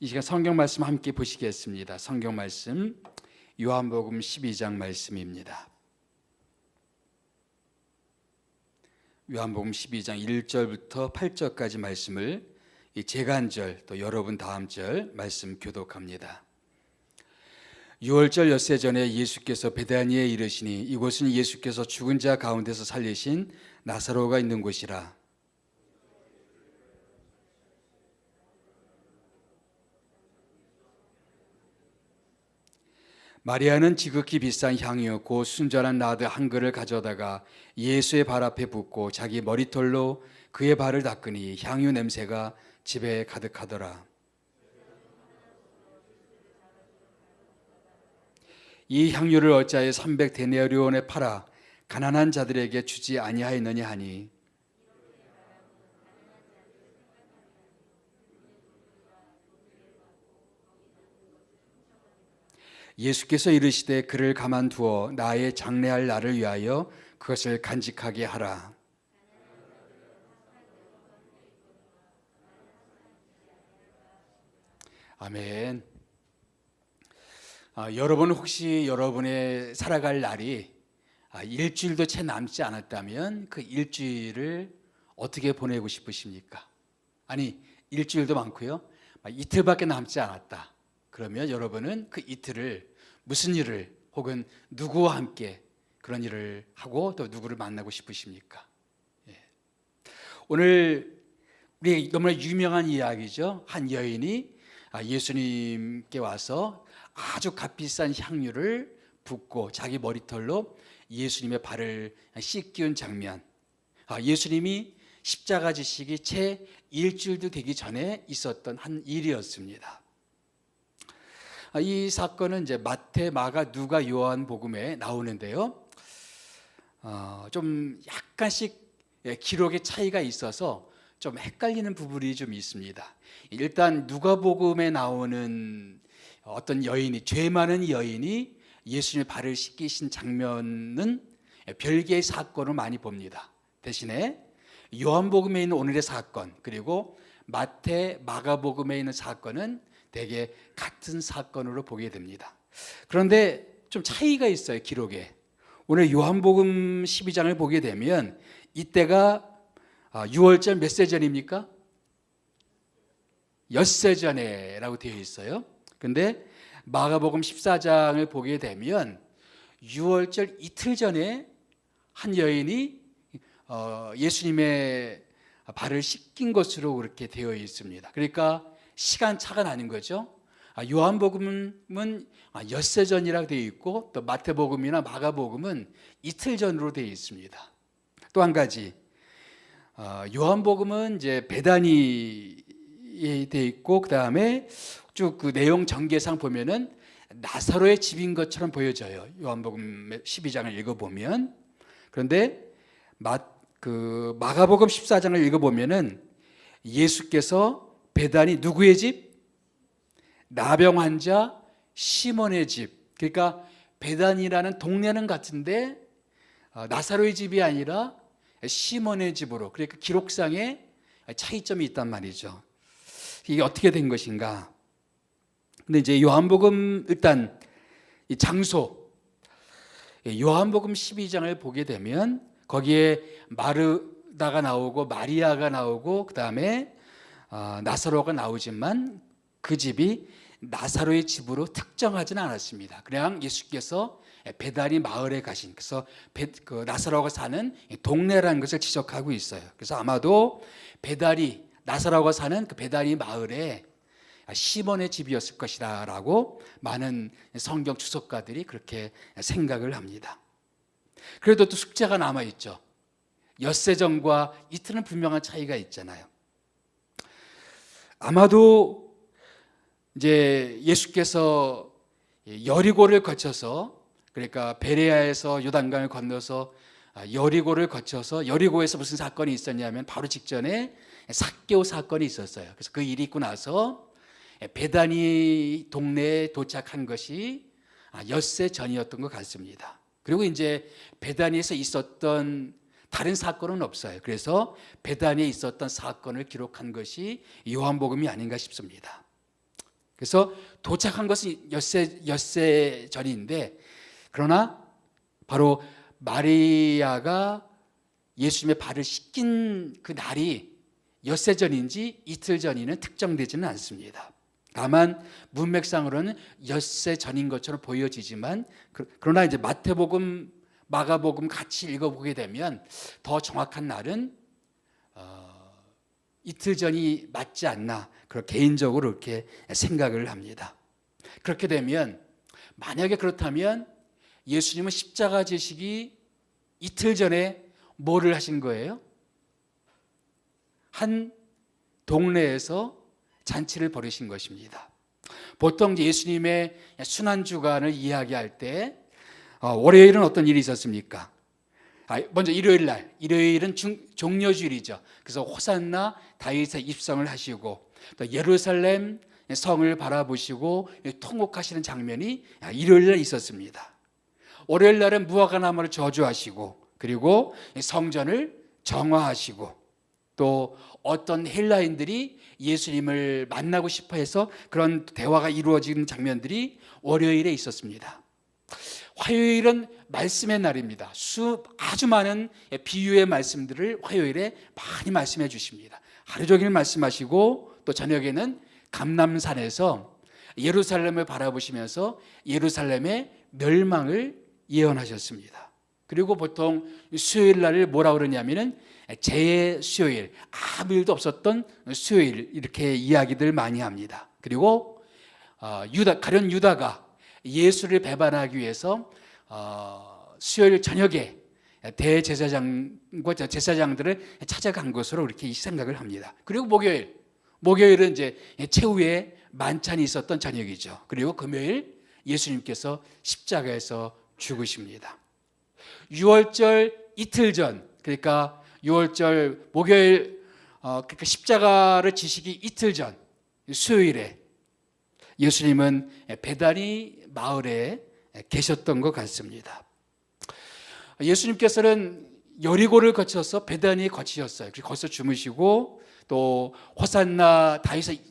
이 시간 성경 말씀 함께 보시겠습니다. 성경 말씀 요한복음 12장 말씀입니다. 요한복음 12장 1절부터 8절까지 말씀을 제가 한 절, 또 여러분 다음 절 말씀 교독합니다. 6월절 엿새 전에 예수께서 베다니에 이르시니 이곳은 예수께서 죽은 자 가운데서 살리신 나사로가 있는 곳이라. 마리아는 지극히 비싼 향유 곧 순전한 나드 한 그릇을 가져다가 예수의 발 앞에 붓고 자기 머리털로 그의 발을 닦으니 향유 냄새가 집에 가득하더라. 이 향유를 어찌하여 300데나리온에 팔아 가난한 자들에게 주지 아니하였느냐 하니, 예수께서 이르시되 그를 가만두어 나의 장례할 날을 위하여 그것을 간직하게 하라. 아멘. 여러분 혹시 여러분의 살아갈 날이 일주일도 채 남지 않았다면 그 일주일을 어떻게 보내고 싶으십니까? 아니, 일주일도 많고요, 이틀밖에 남지 않았다. 그러면 여러분은 그 이틀을 무슨 일을 혹은 누구와 함께 그런 일을 하고 또 누구를 만나고 싶으십니까? 오늘 우리 너무나 유명한 이야기죠. 한 여인이 예수님께 와서 아주 값비싼 향유를 붓고 자기 머리털로 예수님의 발을 씻기운 장면. 예수님이 십자가 지시기 채 일주일도 되기 전에 있었던 한 일이었습니다. 이 사건은 이제 마태, 마가, 누가, 요한복음에 나오는데요. 좀 약간씩 기록의 차이가 있어서 좀 헷갈리는 부분이 좀 있습니다. 일단 누가복음에 나오는 어떤 여인이, 죄 많은 여인이 예수님의 발을 씻기신 장면은 별개의 사건을 많이 봅니다. 대신에 요한복음에 있는 오늘의 사건, 그리고 마태, 마가복음에 있는 사건은 대개 같은 사건으로 보게 됩니다. 그런데 좀 차이가 있어요, 기록에. 오늘 요한복음 12장을 보게 되면 이때가 6월절 몇 세 전입니까? 엿새 전에라고 되어 있어요. 근데 마가복음 14장을 보게 되면 6월절 이틀 전에 한 여인이 예수님의 발을 씻긴 것으로 그렇게 되어 있습니다. 그러니까 시간차가 나는 거죠. 요한복음은 엿새 전이라고 되어 있고, 또 마태복음이나 마가복음은 이틀 전으로 되어 있습니다. 또 한 가지, 요한복음은 이제 베다니에 되어 있고, 그 다음에 쭉 그 내용 전개상 보면은 나사로의 집인 것처럼 보여져요. 요한복음 12장을 읽어보면. 그런데 마가복음 14장을 읽어보면은 예수께서 베다니 누구의 집? 나병 환자 시몬의 집. 그러니까 베다니라는 동네는 같은데 나사로의 집이 아니라 시몬의 집으로. 그러니까 기록상에 차이점이 있단 말이죠. 이게 어떻게 된 것인가? 근데 이제 요한복음 일단 이 장소, 요한복음 12장을 보게 되면 거기에 마르다가 나오고 마리아가 나오고 그 다음에 나사로가 나오지만 그 집이 나사로의 집으로 특정하지는 않았습니다. 그냥 예수께서 베다니 마을에 가신, 그래서 나사로가 사는 동네라는 것을 지적하고 있어요. 그래서 아마도 나사로가 사는 그 베다니 마을에 시몬의 집이었을 것이다 라고 많은 성경 주석가들이 그렇게 생각을 합니다. 그래도 또 숙제가 남아있죠. 엿새 전과 이틀은 분명한 차이가 있잖아요. 아마도 이제 예수께서 여리고를 거쳐서, 그러니까 베레아에서 요단강을 건너서 여리고를 거쳐서, 여리고에서 무슨 사건이 있었냐면 바로 직전에 삭개오 사건이 있었어요. 그래서 그 일이 있고 나서 베다니 동네에 도착한 것이 엿새 전이었던 것 같습니다. 그리고 이제 베다니에서 있었던 다른 사건은 없어요. 그래서 베다니에 있었던 사건을 기록한 것이 요한복음이 아닌가 싶습니다. 그래서 도착한 것은 엿새 전인데, 그러나 바로 마리아가 예수님의 발을 씻긴 그 날이 엿새 전인지 이틀 전인은 특정되지는 않습니다. 다만 문맥상으로는 엿새 전인 것처럼 보여지지만, 그러나 이제 마태복음, 마가복음 같이 읽어보게 되면 더 정확한 날은 이틀 전이 맞지 않나, 그렇게 개인적으로 이렇게 생각을 합니다. 그렇게 되면, 만약에 그렇다면 예수님은 십자가 지시기 이틀 전에 뭐를 하신 거예요? 한 동네에서 잔치를 벌이신 것입니다. 보통 예수님의 순환주간을 이야기할 때 월요일은 어떤 일이 있었습니까? 먼저 일요일은 종려주일이죠. 그래서 호산나 다윗의 입성을 하시고, 또 예루살렘 성을 바라보시고 통곡하시는 장면이 일요일날 있었습니다. 월요일 날은 무화과 나무를 저주하시고, 그리고 성전을 정화하시고, 또 어떤 헬라인들이 예수님을 만나고 싶어 해서 그런 대화가 이루어지는 장면들이 월요일에 있었습니다. 화요일은 말씀의 날입니다. 아주 많은 비유의 말씀들을 화요일에 많이 말씀해 주십니다. 하루 종일 말씀하시고, 또 저녁에는 감람산에서 예루살렘을 바라보시면서 예루살렘의 멸망을 예언하셨습니다. 그리고 보통 수요일 날을 뭐라 그러냐면은 제 수요일, 아무 일도 없었던 수요일, 이렇게 이야기들 많이 합니다. 그리고 가룟 유다가 예수를 배반하기 위해서 수요일 저녁에 대제사장과 제사장들을 찾아간 것으로 이렇게 생각을 합니다. 그리고 목요일은 이제 최후의 만찬이 있었던 저녁이죠. 그리고 금요일 예수님께서 십자가에서 죽으십니다. 유월절 이틀 전, 그러니까 유월절 목요일, 그러니까 십자가를 지시기 이틀 전 수요일에 예수님은 베다니 마을에 계셨던 것 같습니다. 예수님께서는 여리고를 거쳐서 베다니에 거치셨어요. 거기서 주무시고, 또 호산나 다윗의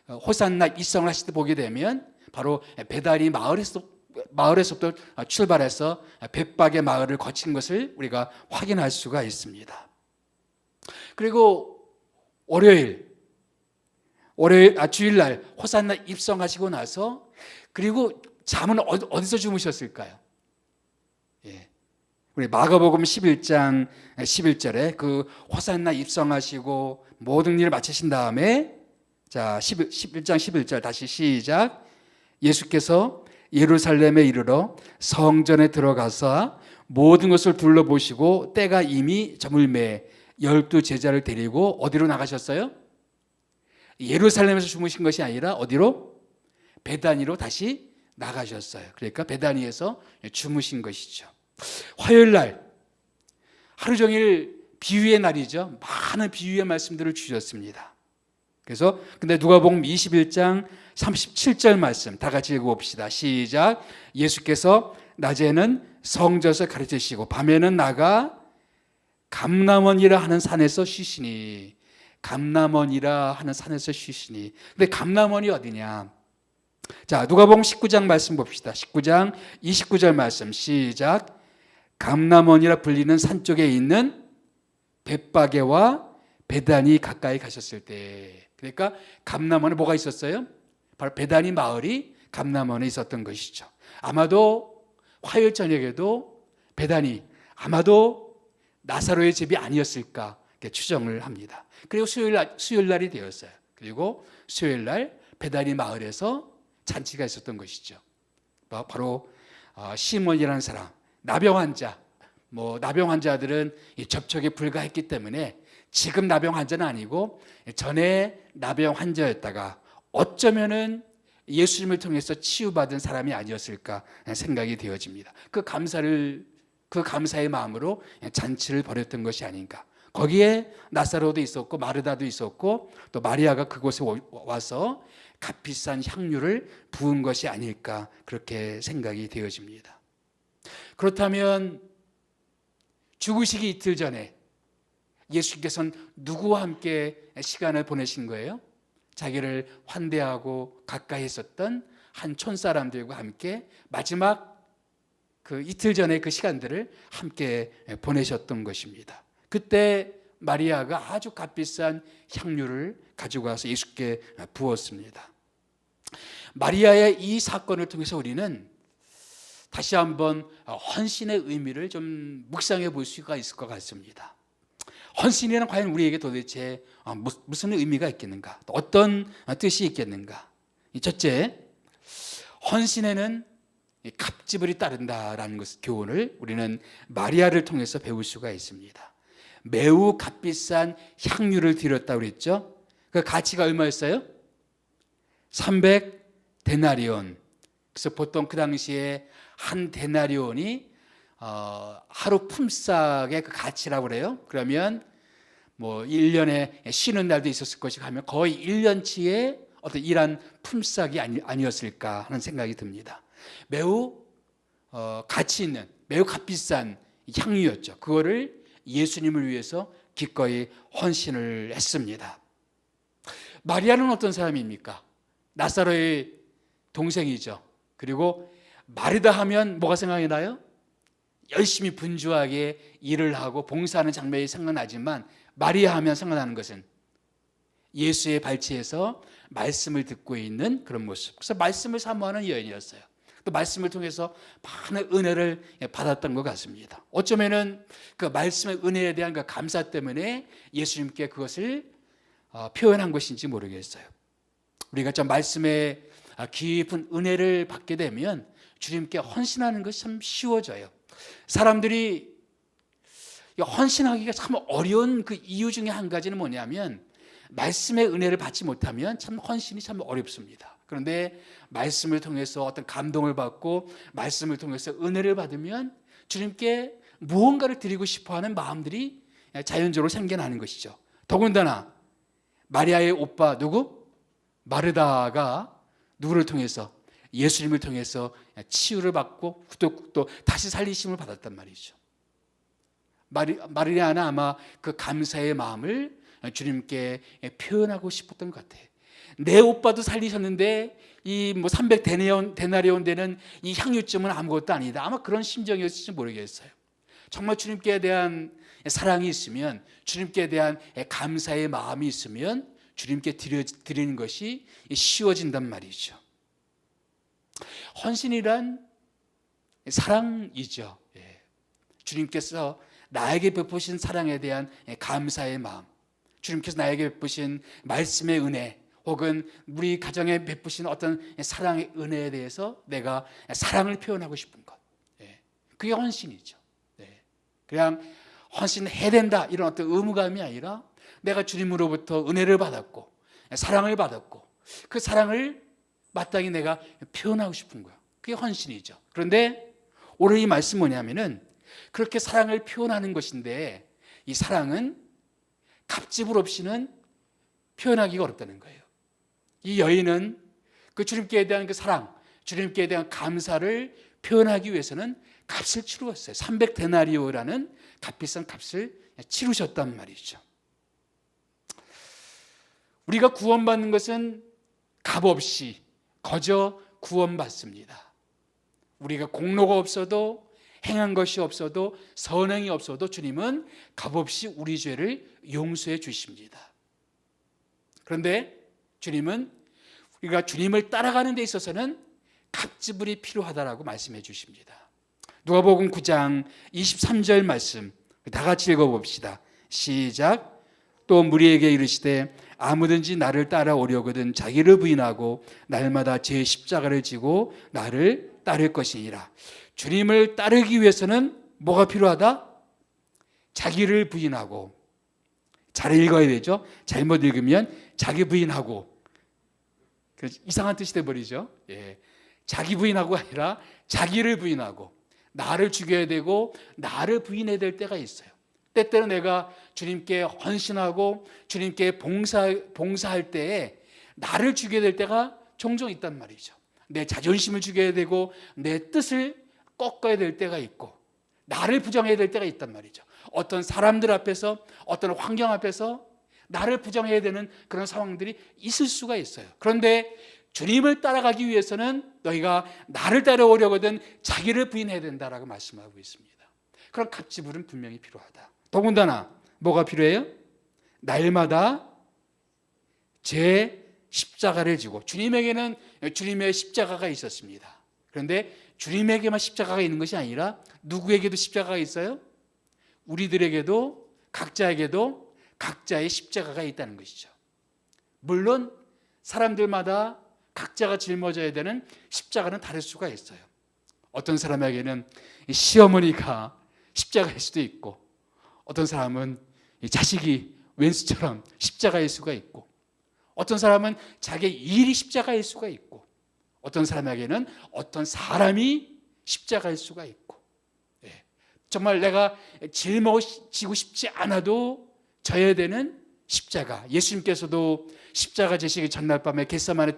호산나 입성을 하실 때 보게 되면 바로 베다니 마을에서부터 출발해서 벳박의 마을을 거친 것을 우리가 확인할 수가 있습니다. 그리고 주일날 호산나 입성하시고 나서, 그리고 잠은 어디서 주무셨을까요? 우리 마가복음 11장 11절에 그 호산나 입성하시고 모든 일을 마치신 다음에, 자 11장 11절 다시 시작. 예수께서 예루살렘에 이르러 성전에 들어가서 모든 것을 둘러보시고 때가 이미 저물매 12 제자를 데리고 어디로 나가셨어요? 예루살렘에서 주무신 것이 아니라 어디로? 베다니로 다시 나가셨어요. 그러니까 베다니에서 주무신 것이죠. 화요일 날 하루 종일 비유의 날이죠. 많은 비유의 말씀들을 주셨습니다. 그래서 근데 누가복음 21장 37절 말씀 다 같이 읽어봅시다. 시작. 예수께서 낮에는 성전에서 가르치시고 밤에는 나가 감람원이라 하는 산에서 쉬시니. 감람원이라 하는 산에서 쉬시니. 근데 감람원이 어디냐? 자, 누가복음 19장 말씀 봅시다. 19장 29절 말씀 시작. 감람원이라 불리는 산 쪽에 있는 벳바게와 베다니 가까이 가셨을 때, 그러니까 감람원에 뭐가 있었어요? 바로 베다니 마을이 감람원에 있었던 것이죠. 아마도 화요일 저녁에도 베다니, 아마도 나사로의 집이 아니었을까 추정을 합니다. 그리고 수요일 날이 되었어요. 그리고 수요일 날 베다니 마을에서 잔치가 있었던 것이죠. 바로 시몬이라는 사람, 나병 환자. 나병 환자들은 접촉에 불과했기 때문에 지금 나병 환자는 아니고 전에 나병 환자였다가 어쩌면은 예수님을 통해서 치유받은 사람이 아니었을까 생각이 되어집니다. 그 감사의 마음으로 잔치를 벌였던 것이 아닌가. 거기에 나사로도 있었고 마르다도 있었고 또 마리아가 그곳에 와서 값비싼 향유를 부은 것이 아닐까, 그렇게 생각이 되어집니다. 그렇다면 죽으시기 이틀 전에 예수님께서는 누구와 함께 시간을 보내신 거예요? 자기를 환대하고 가까이 있었던 한 촌사람들과 함께 마지막 그 이틀 전에 그 시간들을 함께 보내셨던 것입니다. 그때 마리아가 아주 값비싼 향유를 가지고 와서 예수께 부었습니다. 마리아의 이 사건을 통해서 우리는 다시 한번 헌신의 의미를 좀 묵상해 볼 수가 있을 것 같습니다. 헌신이란 과연 우리에게 도대체 무슨 의미가 있겠는가? 어떤 뜻이 있겠는가? 첫째, 헌신에는 갑질이 따른다라는 교훈을 우리는 마리아를 통해서 배울 수가 있습니다. 매우 값비싼 향유를 드렸다고 그랬죠. 그 가치가 얼마였어요? 300데나리온. 그래서 보통 그 당시에 한 데나리온이 하루 품삯의 그 가치라고 그래요. 그러면 뭐 1년에 쉬는 날도 있었을 것이고 하면 거의 1년치의 어떤 일한 품삯이 아니었을까 하는 생각이 듭니다. 매우 가치 있는, 매우 값비싼 향유였죠. 그거를 예수님을 위해서 기꺼이 헌신을 했습니다. 마리아는 어떤 사람입니까? 나사로의 동생이죠. 그리고 마르다 하면 뭐가 생각이 나요? 열심히 분주하게 일을 하고 봉사하는 장면이 생각나지만 마리아 하면 생각나는 것은 예수의 발치에서 말씀을 듣고 있는 그런 모습. 그래서 말씀을 사모하는 여인이었어요. 또 말씀을 통해서 많은 은혜를 받았던 것 같습니다. 어쩌면은 그 말씀의 은혜에 대한 그 감사 때문에 예수님께 그것을 표현한 것인지 모르겠어요. 우리가 좀 말씀의 깊은 은혜를 받게 되면 주님께 헌신하는 것이 참 쉬워져요. 사람들이 헌신하기가 참 어려운 그 이유 중에 한 가지는 뭐냐면 말씀의 은혜를 받지 못하면 참 헌신이 참 어렵습니다. 그런데 말씀을 통해서 어떤 감동을 받고 말씀을 통해서 은혜를 받으면 주님께 무언가를 드리고 싶어하는 마음들이 자연적으로 생겨나는 것이죠. 더군다나 마리아의 오빠 누구? 마르다가 누구를 통해서? 예수님을 통해서 치유를 받고 또 다시 살리심을 받았단 말이죠. 마리아는 아마 그 감사의 마음을 주님께 표현하고 싶었던 것 같아요. 내 오빠도 살리셨는데 이 뭐 300데나리온 되는 이 향유쯤은 아무것도 아니다. 아마 그런 심정이었을지 모르겠어요. 정말 주님께 대한 사랑이 있으면, 주님께 대한 감사의 마음이 있으면 주님께 드리는 것이 쉬워진단 말이죠. 헌신이란 사랑이죠. 주님께서 나에게 베푸신 사랑에 대한 감사의 마음, 주님께서 나에게 베푸신 말씀의 은혜, 혹은 우리 가정에 베푸신 어떤 사랑의 은혜에 대해서 내가 사랑을 표현하고 싶은 것, 그게 헌신이죠. 그냥 헌신해야 된다 이런 어떤 의무감이 아니라 내가 주님으로부터 은혜를 받았고 사랑을 받았고 그 사랑을 마땅히 내가 표현하고 싶은 거예요. 그게 헌신이죠. 그런데 오늘 이 말씀 뭐냐면은 그렇게 사랑을 표현하는 것인데 이 사랑은 갑질을 없이는 표현하기가 어렵다는 거예요. 이 여인은 그 주님께 대한 그 사랑, 주님께 대한 감사를 표현하기 위해서는 값을 치루었어요. 300데나리오라는 값비싼 값을 치르셨단 말이죠. 우리가 구원받는 것은 값없이 거저 구원받습니다. 우리가 공로가 없어도 행한 것이 없어도 선행이 없어도 주님은 값없이 우리 죄를 용서해 주십니다. 그런데 주님은 우리가 주님을 따라가는 데 있어서는 값지불이 필요하다라고 말씀해 주십니다. 누가복음 9장 23절 말씀 다 같이 읽어봅시다. 시작. 또 무리에게 이르시되 아무든지 나를 따라오려거든 자기를 부인하고 날마다 제 십자가를 지고 나를 따를 것이니라. 주님을 따르기 위해서는 뭐가 필요하다? 자기를 부인하고, 잘 읽어야 되죠. 잘못 읽으면 자기 부인하고 이상한 뜻이 돼버리죠. 자기 부인하고 아니라 자기를 부인하고 나를 죽여야 되고 나를 부인해야 될 때가 있어요. 때때로 내가 주님께 헌신하고 주님께 봉사할 때에 나를 죽여야 될 때가 종종 있단 말이죠. 내 자존심을 죽여야 되고 내 뜻을 꺾어야 될 때가 있고 나를 부정해야 될 때가 있단 말이죠. 어떤 사람들 앞에서, 어떤 환경 앞에서 나를 부정해야 되는 그런 상황들이 있을 수가 있어요. 그런데 주님을 따라가기 위해서는 너희가 나를 따라오려거든 자기를 부인해야 된다라고 말씀하고 있습니다. 그런 갑지불은 분명히 필요하다. 더군다나 뭐가 필요해요? 날마다 제 십자가를 지고, 주님에게는 주님의 십자가가 있었습니다. 그런데 주님에게만 십자가가 있는 것이 아니라 누구에게도 십자가가 있어요? 우리들에게도, 각자에게도 각자의 십자가가 있다는 것이죠. 물론 사람들마다 각자가 짊어져야 되는 십자가는 다를 수가 있어요. 어떤 사람에게는 시어머니가 십자가일 수도 있고, 어떤 사람은 자식이 왼수처럼 십자가일 수가 있고, 어떤 사람은 자기 일이 십자가일 수가 있고, 어떤 사람에게는 어떤 사람이 십자가일 수가 있고, 정말 내가 짊어지고 싶지 않아도 져야 되는 십자가. 예수님께서도 십자가 지시기 전날 밤에 겟세마네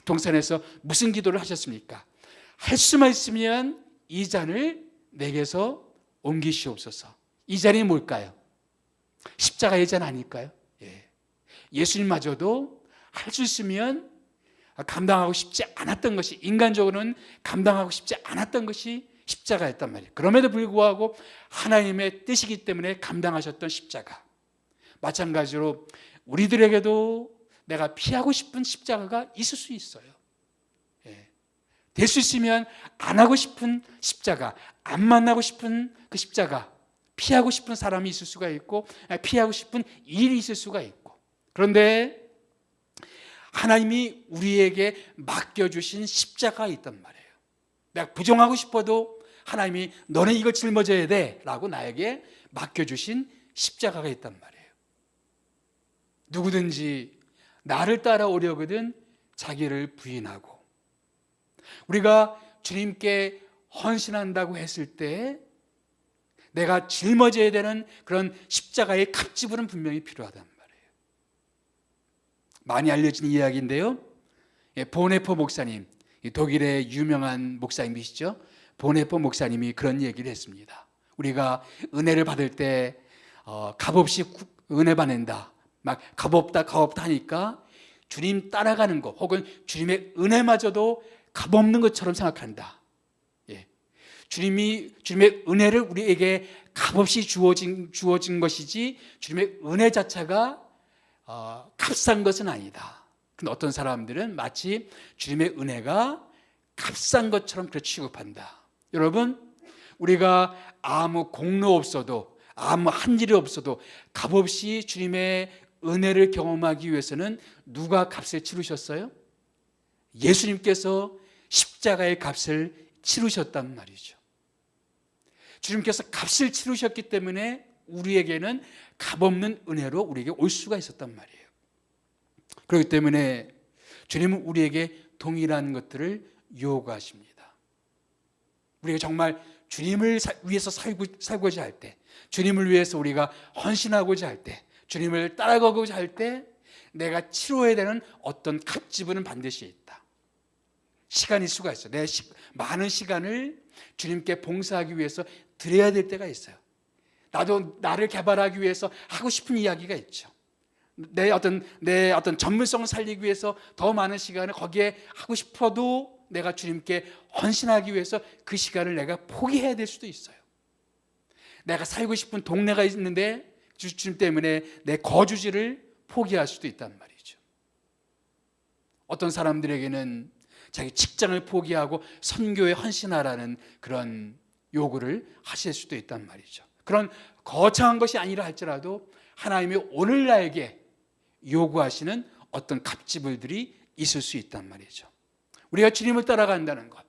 동산에서 무슨 기도를 하셨습니까? 할 수만 있으면 이 잔을 내게서 옮기시옵소서. 이 잔이 뭘까요? 십자가의 잔 아닐까요? 예수님마저도 할 수 있으면 감당하고 싶지 않았던 것이, 인간적으로는 감당하고 싶지 않았던 것이 십자가였단 말이에요. 그럼에도 불구하고 하나님의 뜻이기 때문에 감당하셨던 십자가. 마찬가지로 우리들에게도 내가 피하고 싶은 십자가가 있을 수 있어요. 될 수 있으면 안 하고 싶은 십자가, 안 만나고 싶은 그 십자가, 피하고 싶은 사람이 있을 수가 있고, 피하고 싶은 일이 있을 수가 있고. 그런데 하나님이 우리에게 맡겨주신 십자가가 있단 말이에요. 내가 부정하고 싶어도 하나님이 너는 이걸 짊어져야 돼 라고 나에게 맡겨주신 십자가가 있단 말이에요. 누구든지 나를 따라오려거든 자기를 부인하고, 우리가 주님께 헌신한다고 했을 때 내가 짊어져야 되는 그런 십자가의 갑지불은 분명히 필요하단 말이에요. 많이 알려진 이야기인데요, 보네포 목사님, 독일의 유명한 목사님이시죠. 보네포 목사님이 그런 얘기를 했습니다. 우리가 은혜를 받을 때 값없이 은혜 받는다, 막 값없다 하니까 주님 따라가는 것, 혹은 주님의 은혜마저도 값없는 것처럼 생각한다. 주님의 은혜를 우리에게 값없이 주어진 것이지 주님의 은혜 자체가 값싼 것은 아니다. 근데 어떤 사람들은 마치 주님의 은혜가 값싼 것처럼 그렇게 취급한다. 여러분, 우리가 아무 공로 없어도, 아무 한 일이 없어도 값없이 주님의 은혜를 경험하기 위해서는 누가 값을 치르셨어요? 예수님께서 십자가의 값을 치르셨단 말이죠. 주님께서 값을 치르셨기 때문에 우리에게는 값없는 은혜로 우리에게 올 수가 있었단 말이에요. 그렇기 때문에 주님은 우리에게 동일한 것들을 요구하십니다. 우리가 정말 주님을 위해서 살고자 할 때, 주님을 위해서 우리가 헌신하고자 할 때, 주님을 따라가고자 할 때 내가 치러야 되는 어떤 값지불은 반드시 있다. 시간일 수가 있어요. 내 많은 시간을 주님께 봉사하기 위해서 드려야 될 때가 있어요. 나도 나를 개발하기 위해서 하고 싶은 이야기가 있죠. 내 어떤 전문성을 살리기 위해서 더 많은 시간을 거기에 하고 싶어도 내가 주님께 헌신하기 위해서 그 시간을 내가 포기해야 될 수도 있어요. 내가 살고 싶은 동네가 있는데 주님 때문에 내 거주지를 포기할 수도 있단 말이죠. 어떤 사람들에게는 자기 직장을 포기하고 선교에 헌신하라는 그런 요구를 하실 수도 있단 말이죠. 그런 거창한 것이 아니라 할지라도 하나님이 오늘 나에게 요구하시는 어떤 값지불들이 있을 수 있단 말이죠. 우리가 주님을 따라간다는 것,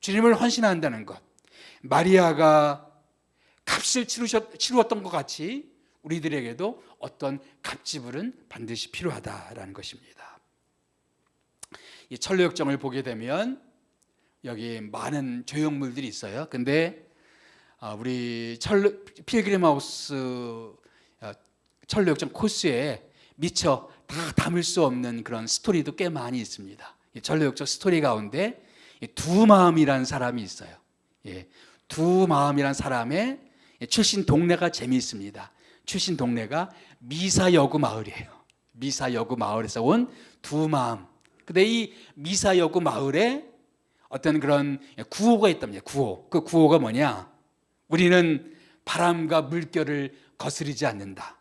주님을 헌신한다는 것, 마리아가 값을 치루었던 것 같이 우리들에게도 어떤 값지불은 반드시 필요하다라는 것입니다. 이 철로역정을 보게 되면 여기 많은 조형물들이 있어요. 근데 우리 필그림하우스 철로역정 코스에 미처 다 담을 수 없는 그런 스토리도 꽤 많이 있습니다. 철로역정 스토리 가운데 두 마음이라는 사람이 있어요. 두 마음이라는 사람의 출신 동네가 재미있습니다. 출신 동네가 미사여구 마을이에요. 미사여구 마을에서 온 두 마음. 근데 이 미사여구 마을에 어떤 그런 구호가 있답니다. 구호. 그 구호가 뭐냐? 우리는 바람과 물결을 거스르지 않는다.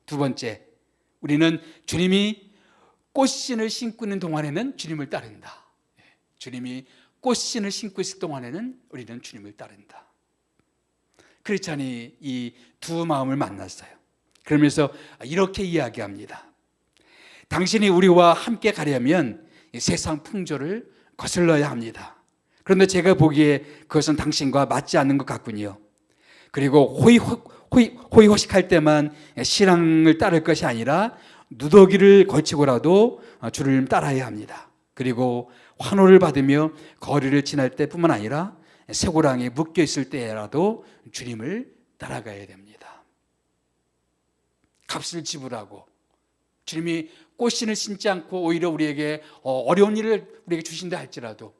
두 번째, 우리는 주님이 꽃신을 신고 있는 동안에는 주님을 따른다. 주님이 꽃신을 신고 있을 동안에는 우리는 주님을 따른다. 크리스찬이 이 두 마음을 만났어요. 그러면서 이렇게 이야기합니다. 당신이 우리와 함께 가려면 세상 풍조를 거슬러야 합니다. 그런데 제가 보기에 그것은 당신과 맞지 않는 것 같군요. 그리고 호의호식할 때만 신앙을 따를 것이 아니라 누더기를 걸치고라도 주를 따라야 합니다. 그리고 환호를 받으며 거리를 지날 때뿐만 아니라 쇠고랑에 묶여 있을 때라도 주님을 따라가야 됩니다. 값을 지불하고 주님이 꽃신을 신지 않고 오히려 우리에게 어려운 일을 우리에게 주신다 할지라도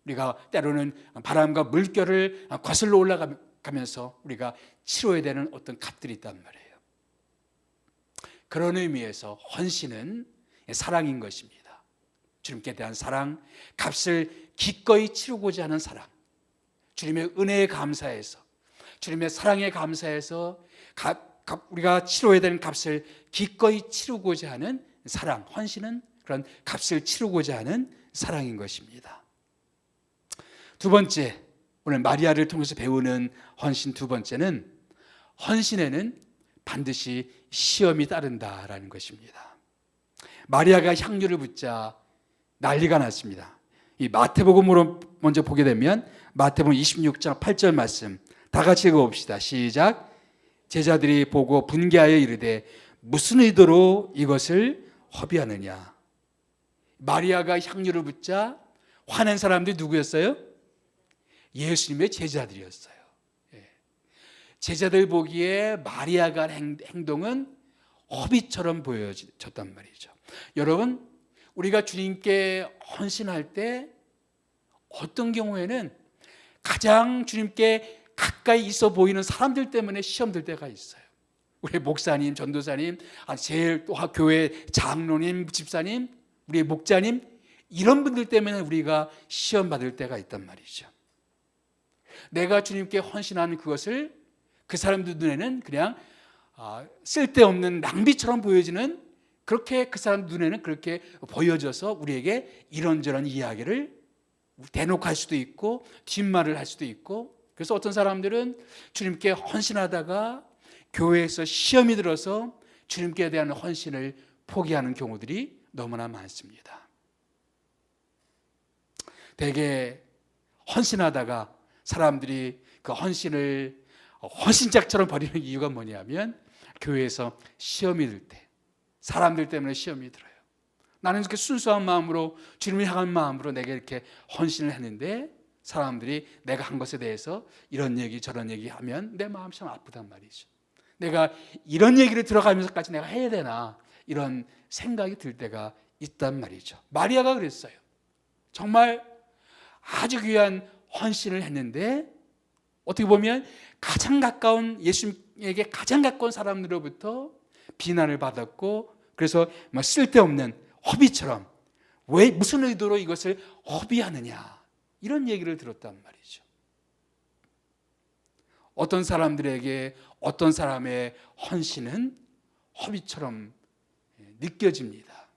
우리가 때로는 바람과 물결을 거슬러 올라가면서 우리가 치러야 되는 어떤 값들이 있단 말이에요. 그런 의미에서 헌신은 사랑인 것입니다. 주님께 대한 사랑, 값을 기꺼이 치르고자 하는 사랑, 주님의 은혜에 감사해서, 주님의 사랑에 감사해서 우리가 치러야 되는 값을 기꺼이 치르고자 하는 사랑, 헌신은 그런 값을 치르고자 하는 사랑인 것입니다. 두 번째, 오늘 마리아를 통해서 배우는 헌신 두 번째는 헌신에는 반드시 시험이 따른다라는 것입니다. 마리아가 향유를 붓자 난리가 났습니다. 이 마태복음으로 먼저 보게 되면 마태복음 26장 8절 말씀 다 같이 읽어봅시다. 시작. 제자들이 보고 분개하여 이르되 무슨 의도로 이것을 허비하느냐. 마리아가 향유를 붓자 화낸 사람들이 누구였어요? 예수님의 제자들이었어요. 제자들 보기에 마리아가 한 행동은 허비처럼 보여졌단 말이죠. 여러분, 우리가 주님께 헌신할 때 어떤 경우에는 가장 주님께 가까이 있어 보이는 사람들 때문에 시험 들 때가 있어요. 우리 목사님, 전도사님, 제일 또 교회 장로님, 집사님, 우리 목자님 이런 분들 때문에 우리가 시험 받을 때가 있단 말이죠. 내가 주님께 헌신하는 그것을 그 사람들 눈에는 그냥 쓸데없는 낭비처럼 보여지는, 그렇게 그 사람 눈에는 그렇게 보여져서 우리에게 이런저런 이야기를 대놓고 할 수도 있고 뒷말을 할 수도 있고, 그래서 어떤 사람들은 주님께 헌신하다가 교회에서 시험이 들어서 주님께 대한 헌신을 포기하는 경우들이 너무나 많습니다. 대개 헌신하다가 사람들이 그 헌신을 헌신짝처럼 버리는 이유가 뭐냐면 교회에서 시험이 들 때, 사람들 때문에 시험이 들어요. 나는 이렇게 순수한 마음으로 주님을 향한 마음으로 내가 이렇게 헌신을 했는데 사람들이 내가 한 것에 대해서 이런 얘기 저런 얘기 하면 내 마음이 참 아프단 말이죠. 내가 이런 얘기를 들어가면서까지 내가 해야 되나, 이런 생각이 들 때가 있단 말이죠. 마리아가 그랬어요. 정말 아주 귀한 헌신을 했는데 어떻게 보면 가장 가까운, 예수님에게 가장 가까운 사람들로부터 비난을 받았고, 그래서 쓸데없는 허비처럼 왜 무슨 의도로 이것을 허비하느냐, 이런 얘기를 들었단 말이죠. 어떤 사람들에게 어떤 사람의 헌신은 허비처럼 느껴집니다.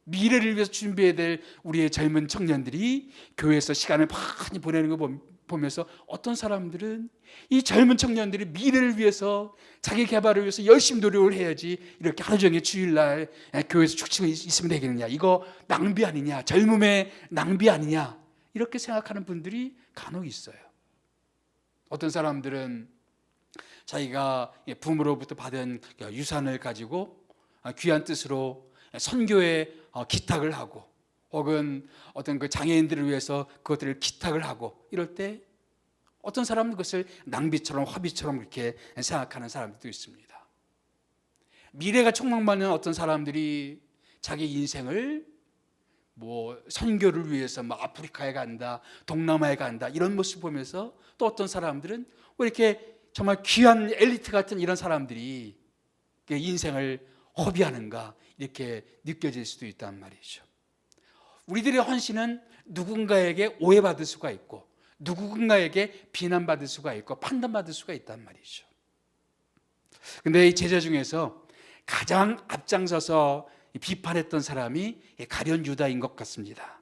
미래를 위해서 준비해야 될 우리의 젊은 청년들이 교회에서 시간을 많이 보내는 거 보면서 어떤 사람들은 이 젊은 청년들이 미래를 위해서, 자기 개발을 위해서 열심히 노력을 해야지 이렇게 하루 종일 주일날 교회에서 축치고 있으면 되겠느냐, 이거 낭비 아니냐, 젊음의 낭비 아니냐, 이렇게 생각하는 분들이 간혹 있어요. 어떤 사람들은 자기가 부모로부터 받은 유산을 가지고 귀한 뜻으로 선교에 기탁을 하고, 혹은 어떤 그 장애인들을 위해서 그것들을 기탁을 하고, 이럴 때 어떤 사람은 그것을 낭비처럼 허비처럼 그렇게 생각하는 사람들도 있습니다. 미래가 촉망받는 어떤 사람들이 자기 인생을 선교를 위해서 아프리카에 간다, 동남아에 간다, 이런 모습을 보면서 또 어떤 사람들은 왜 이렇게 정말 귀한 엘리트 같은 이런 사람들이 인생을 허비하는가 이렇게 느껴질 수도 있단 말이죠. 우리들의 헌신은 누군가에게 오해받을 수가 있고 누군가에게 비난받을 수가 있고 판단받을 수가 있단 말이죠. 근데 이 제자 중에서 가장 앞장서서 비판했던 사람이 가룟 유다인 것 같습니다.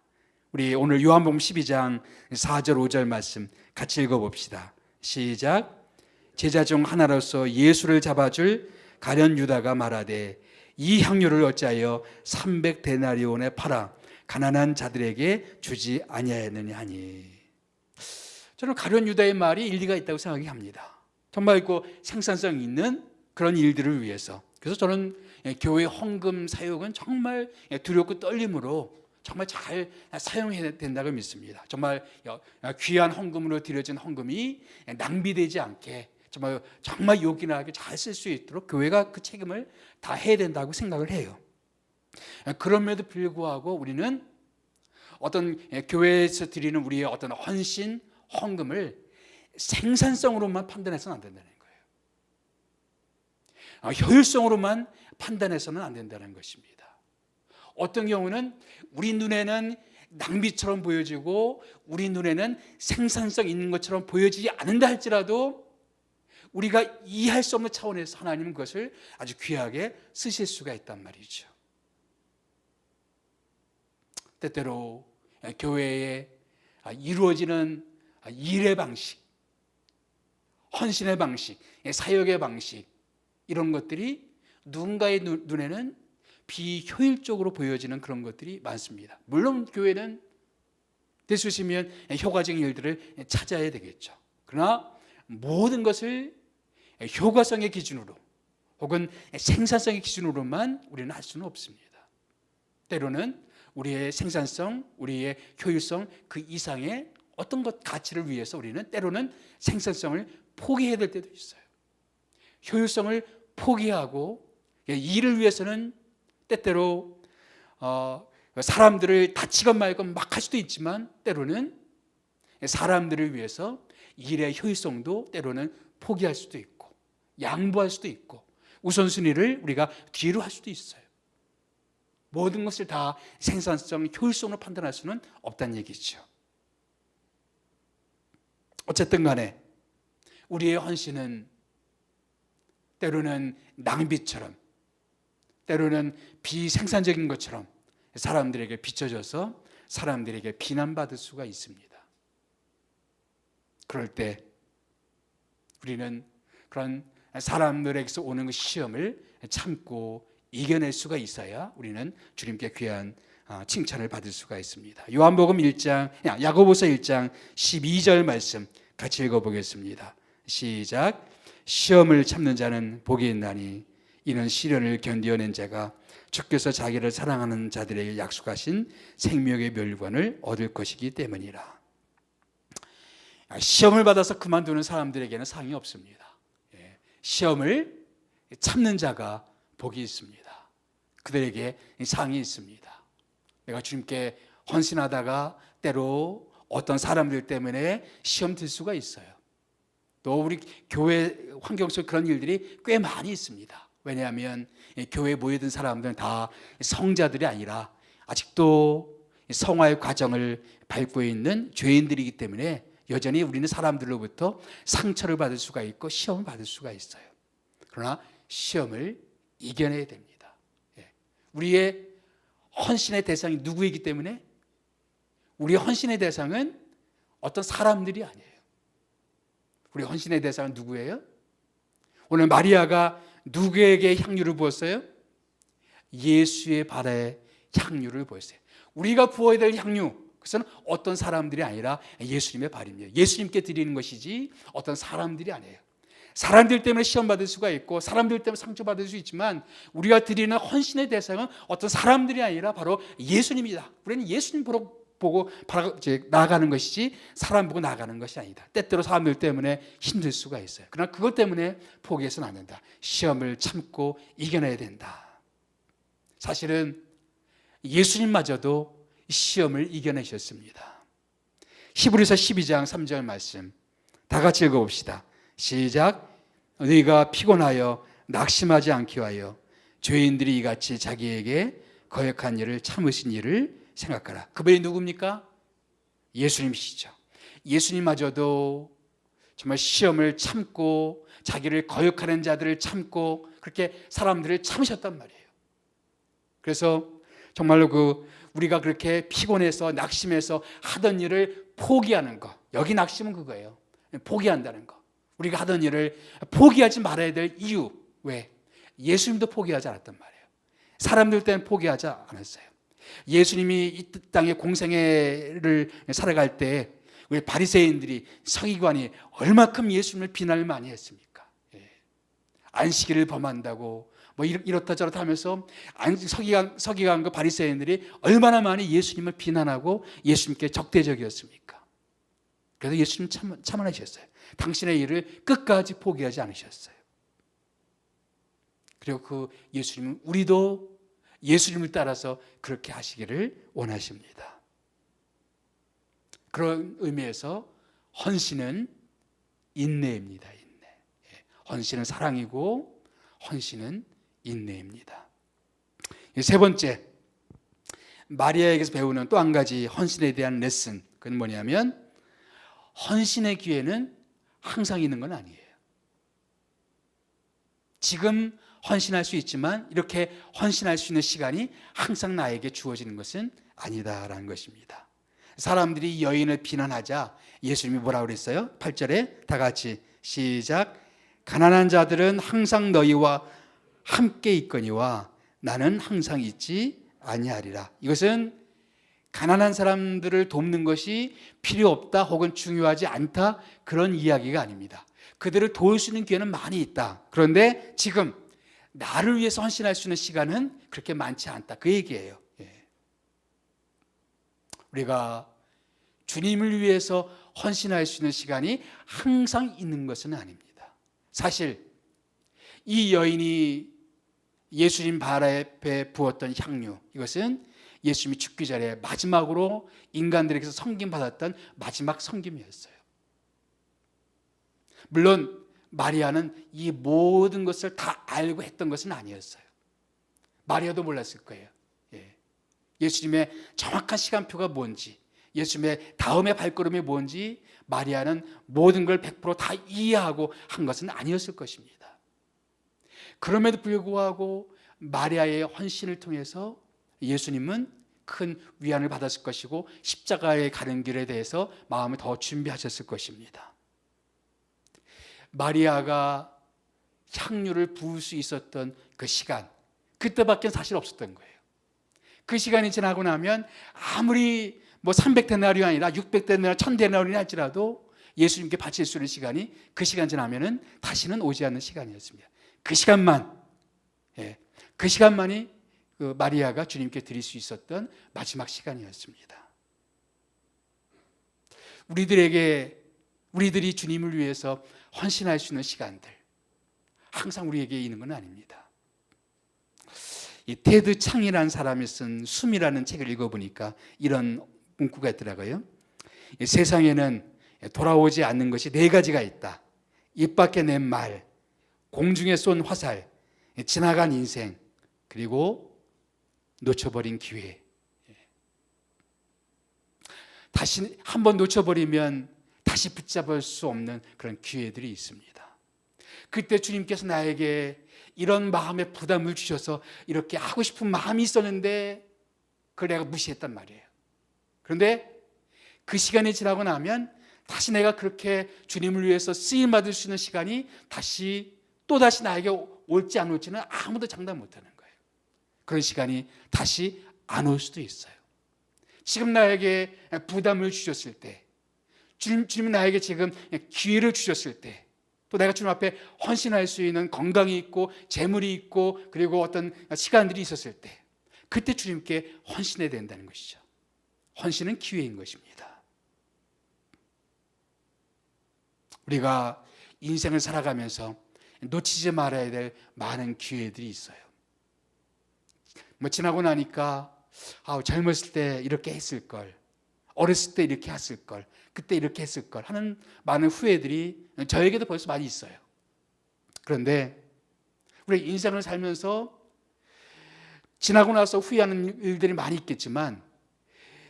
우리 오늘 요한복음 12장 4절 5절 말씀 같이 읽어봅시다. 시작. 제자 중 하나로서 예수를 잡아줄 가룟 유다가 말하되 이 향유를 어찌하여 300데나리온에 팔아 가난한 자들에게 주지 아니하였느냐 하니. 저는 가룟 유다의 말이 일리가 있다고 생각합니다. 정말 있고 생산성 있는 그런 일들을 위해서. 그래서 저는 교회 헌금 사역은 정말 두렵고 떨림으로 정말 잘 사용해야 된다고 믿습니다. 정말 귀한 헌금으로 드려진 헌금이 낭비되지 않게 정말 요긴하게 잘 쓸 수 있도록 교회가 그 책임을 다 해야 된다고 생각을 해요. 그럼에도 불구하고 우리는 어떤 교회에서 드리는 우리의 어떤 헌신, 헌금을 생산성으로만 판단해서는 안 된다는 거예요. 효율성으로만 판단해서는 안 된다는 것입니다. 어떤 경우는 우리 눈에는 낭비처럼 보여지고 우리 눈에는 생산성 있는 것처럼 보여지지 않는다 할지라도 우리가 이해할 수 없는 차원에서 하나님은 그것을 아주 귀하게 쓰실 수가 있단 말이죠. 때때로 교회에 이루어지는 일의 방식, 헌신의 방식, 사역의 방식 이런 것들이 누군가의 눈에는 비효율적으로 보여지는 그런 것들이 많습니다. 물론 교회는 될 수 있으면 효과적인 일들을 찾아야 되겠죠. 그러나 모든 것을 효과성의 기준으로 혹은 생산성의 기준으로만 우리는 할 수는 없습니다. 때로는 우리의 생산성, 우리의 효율성 그 이상의 어떤 것 가치를 위해서 우리는 때로는 생산성을 포기해야 될 때도 있어요. 효율성을 포기하고 일을 위해서는 때때로 사람들을 다치건 말건 막 할 수도 있지만 때로는 사람들을 위해서 일의 효율성도 때로는 포기할 수도 있고 양보할 수도 있고 우선순위를 우리가 뒤로 할 수도 있어요. 모든 것을 다 생산성, 효율성으로 판단할 수는 없다는 얘기죠. 어쨌든 간에 우리의 헌신은 때로는 낭비처럼 때로는 비생산적인 것처럼 사람들에게 비춰져서 사람들에게 비난받을 수가 있습니다. 그럴 때 우리는 그런 사람들에게서 오는 그 시험을 참고 이겨낼 수가 있어야 우리는 주님께 귀한 칭찬을 받을 수가 있습니다. 요한복음 1장, 야고보서 1장 12절 말씀 같이 읽어보겠습니다. 시작. 시험을 참는 자는 복이 있나니 이는 시련을 견디어낸 자가 주께서 자기를 사랑하는 자들에게 약속하신 생명의 멸관을 얻을 것이기 때문이라. 시험을 받아서 그만두는 사람들에게는 상이 없습니다. 시험을 참는 자가 복이 있습니다. 그들에게 상이 있습니다. 내가 주님께 헌신하다가 때로 어떤 사람들 때문에 시험 들 수가 있어요. 또 우리 교회 환경 속 그런 일들이 꽤 많이 있습니다. 왜냐하면 교회에 모여든 사람들은 다 성자들이 아니라 아직도 성화의 과정을 밟고 있는 죄인들이기 때문에 여전히 우리는 사람들로부터 상처를 받을 수가 있고 시험을 받을 수가 있어요. 그러나 시험을 이겨내야 됩니다. 우리의 헌신의 대상이 누구이기 때문에 우리의 헌신의 대상은 어떤 사람들이 아니에요. 우리 헌신의 대상은 누구예요? 오늘 마리아가 누구에게 향유를 부었어요? 예수의 발에 향유를 부었어요. 우리가 부어야 될 향유, 그것은 어떤 사람들이 아니라 예수님의 발입니다. 예수님께 드리는 것이지 어떤 사람들이 아니에요. 사람들 때문에 시험받을 수가 있고 사람들 때문에 상처받을 수 있지만 우리가 드리는 헌신의 대상은 어떤 사람들이 아니라 바로 예수님이다. 우리는 예수님 보고 나아가는 것이지 사람 보고 나아가는 것이 아니다. 때때로 사람들 때문에 힘들 수가 있어요. 그러나 그것 때문에 포기해서는 안 된다. 시험을 참고 이겨내야 된다. 사실은 예수님마저도 시험을 이겨내셨습니다. 히브리서 12장 3절 말씀 다 같이 읽어봅시다. 시작. 너희가 피곤하여 낙심하지 않기 위하여 죄인들이 이같이 자기에게 거역한 일을 참으신 일을 생각하라. 그분이 누굽니까? 예수님이시죠. 예수님마저도 정말 시험을 참고 자기를 거역하는 자들을 참고 그렇게 사람들을 참으셨단 말이에요. 그래서 정말로 우리가 그렇게 피곤해서 낙심해서 하던 일을 포기하는 거, 여기 낙심은 그거예요. 포기한다는 거. 우리가 하던 일을 포기하지 말아야 될 이유. 왜? 예수님도 포기하지 않았단 말이에요. 사람들 때문에 포기하지 않았어요. 예수님이 이 땅에 공생애를 살아갈 때 우리 바리새인들이, 서기관이 얼마큼 예수님을 비난을 많이 했습니까? 안식일을 범한다고 뭐 이렇다 저렇다 하면서 서기관 그 바리새인들이 얼마나 많이 예수님을 비난하고 예수님께 적대적이었습니까? 그래서 예수님 참아내셨어요. 당신의 일을 끝까지 포기하지 않으셨어요. 그리고 그 예수님은 우리도 예수님을 따라서 그렇게 하시기를 원하십니다. 그런 의미에서 헌신은 인내입니다. 인내. 헌신은 사랑이고 헌신은 인내입니다. 세 번째, 마리아에게서 배우는 또 한 가지 헌신에 대한 레슨, 그건 뭐냐면 헌신의 기회는 항상 있는 건 아니에요. 지금 헌신할 수 있지만 이렇게 헌신할 수 있는 시간이 항상 나에게 주어지는 것은 아니다라는 것입니다. 사람들이 여인을 비난하자 예수님이 뭐라고 그랬어요? 8절에 다 같이 시작. 가난한 자들은 항상 너희와 함께 있거니와 나는 항상 있지 아니하리라. 이것은 가난한 사람들을 돕는 것이 필요 없다 혹은 중요하지 않다 그런 이야기가 아닙니다. 그들을 도울 수 있는 기회는 많이 있다. 그런데 지금 나를 위해서 헌신할 수 있는 시간은 그렇게 많지 않다. 그 얘기예요. 우리가 주님을 위해서 헌신할 수 있는 시간이 항상 있는 것은 아닙니다. 사실 이 여인이 예수님 발 앞에 부었던 향유, 이것은 예수님이 죽기 전에 마지막으로 인간들에게서 섬김받았던 마지막 섬김이었어요. 물론 마리아는 이 모든 것을 다 알고 했던 것은 아니었어요. 마리아도 몰랐을 거예요. 예수님의 정확한 시간표가 뭔지, 예수님의 다음의 발걸음이 뭔지 마리아는 모든 걸 100% 다 이해하고 한 것은 아니었을 것입니다. 그럼에도 불구하고 마리아의 헌신을 통해서 예수님은 큰 위안을 받았을 것이고 십자가에 가는 길에 대해서 마음을 더 준비하셨을 것입니다. 마리아가 향유를 부을 수 있었던 그 시간, 그때밖에 사실 없었던 거예요. 그 시간이 지나고 나면 아무리 300데나리온이 아니라 600데나리온, 1000데나리온이 할지라도 예수님께 바칠 수 있는 시간이 그 시간 지나면은 다시는 오지 않는 시간이었습니다. 그 시간만이 그 마리아가 주님께 드릴 수 있었던 마지막 시간이었습니다. 우리들이 주님을 위해서 헌신할 수 있는 시간들 항상 우리에게 있는 건 아닙니다. 이 테드 창이라는 사람이 쓴 숨이라는 책을 읽어보니까 이런 문구가 있더라고요. 세상에는 돌아오지 않는 것이 4가지가 있다. 입 밖에 낸 말, 공중에 쏜 화살, 지나간 인생, 그리고 놓쳐버린 기회. 다시 한번 놓쳐버리면 다시 붙잡을 수 없는 그런 기회들이 있습니다. 그때 주님께서 나에게 이런 마음의 부담을 주셔서 이렇게 하고 싶은 마음이 있었는데 그걸 내가 무시했단 말이에요. 그런데 그 시간이 지나고 나면 다시 내가 그렇게 주님을 위해서 쓰임받을 수 있는 시간이 또다시 나에게 올지 안 올지는 아무도 장담 못하는 거예요. 그런 시간이 다시 안 올 수도 있어요. 지금 나에게 부담을 주셨을 때, 주님이 나에게 지금 기회를 주셨을 때, 또 내가 주님 앞에 헌신할 수 있는 건강이 있고 재물이 있고 그리고 어떤 시간들이 있었을 때, 그때 주님께 헌신해야 된다는 것이죠. 헌신은 기회인 것입니다. 우리가 인생을 살아가면서 놓치지 말아야 될 많은 기회들이 있어요. 지나고 나니까 젊었을 때 이렇게 했을 걸, 어렸을 때 이렇게 했을 걸, 그때 이렇게 했을 걸 하는 많은 후회들이 저에게도 벌써 많이 있어요. 그런데 우리 인생을 살면서 지나고 나서 후회하는 일들이 많이 있겠지만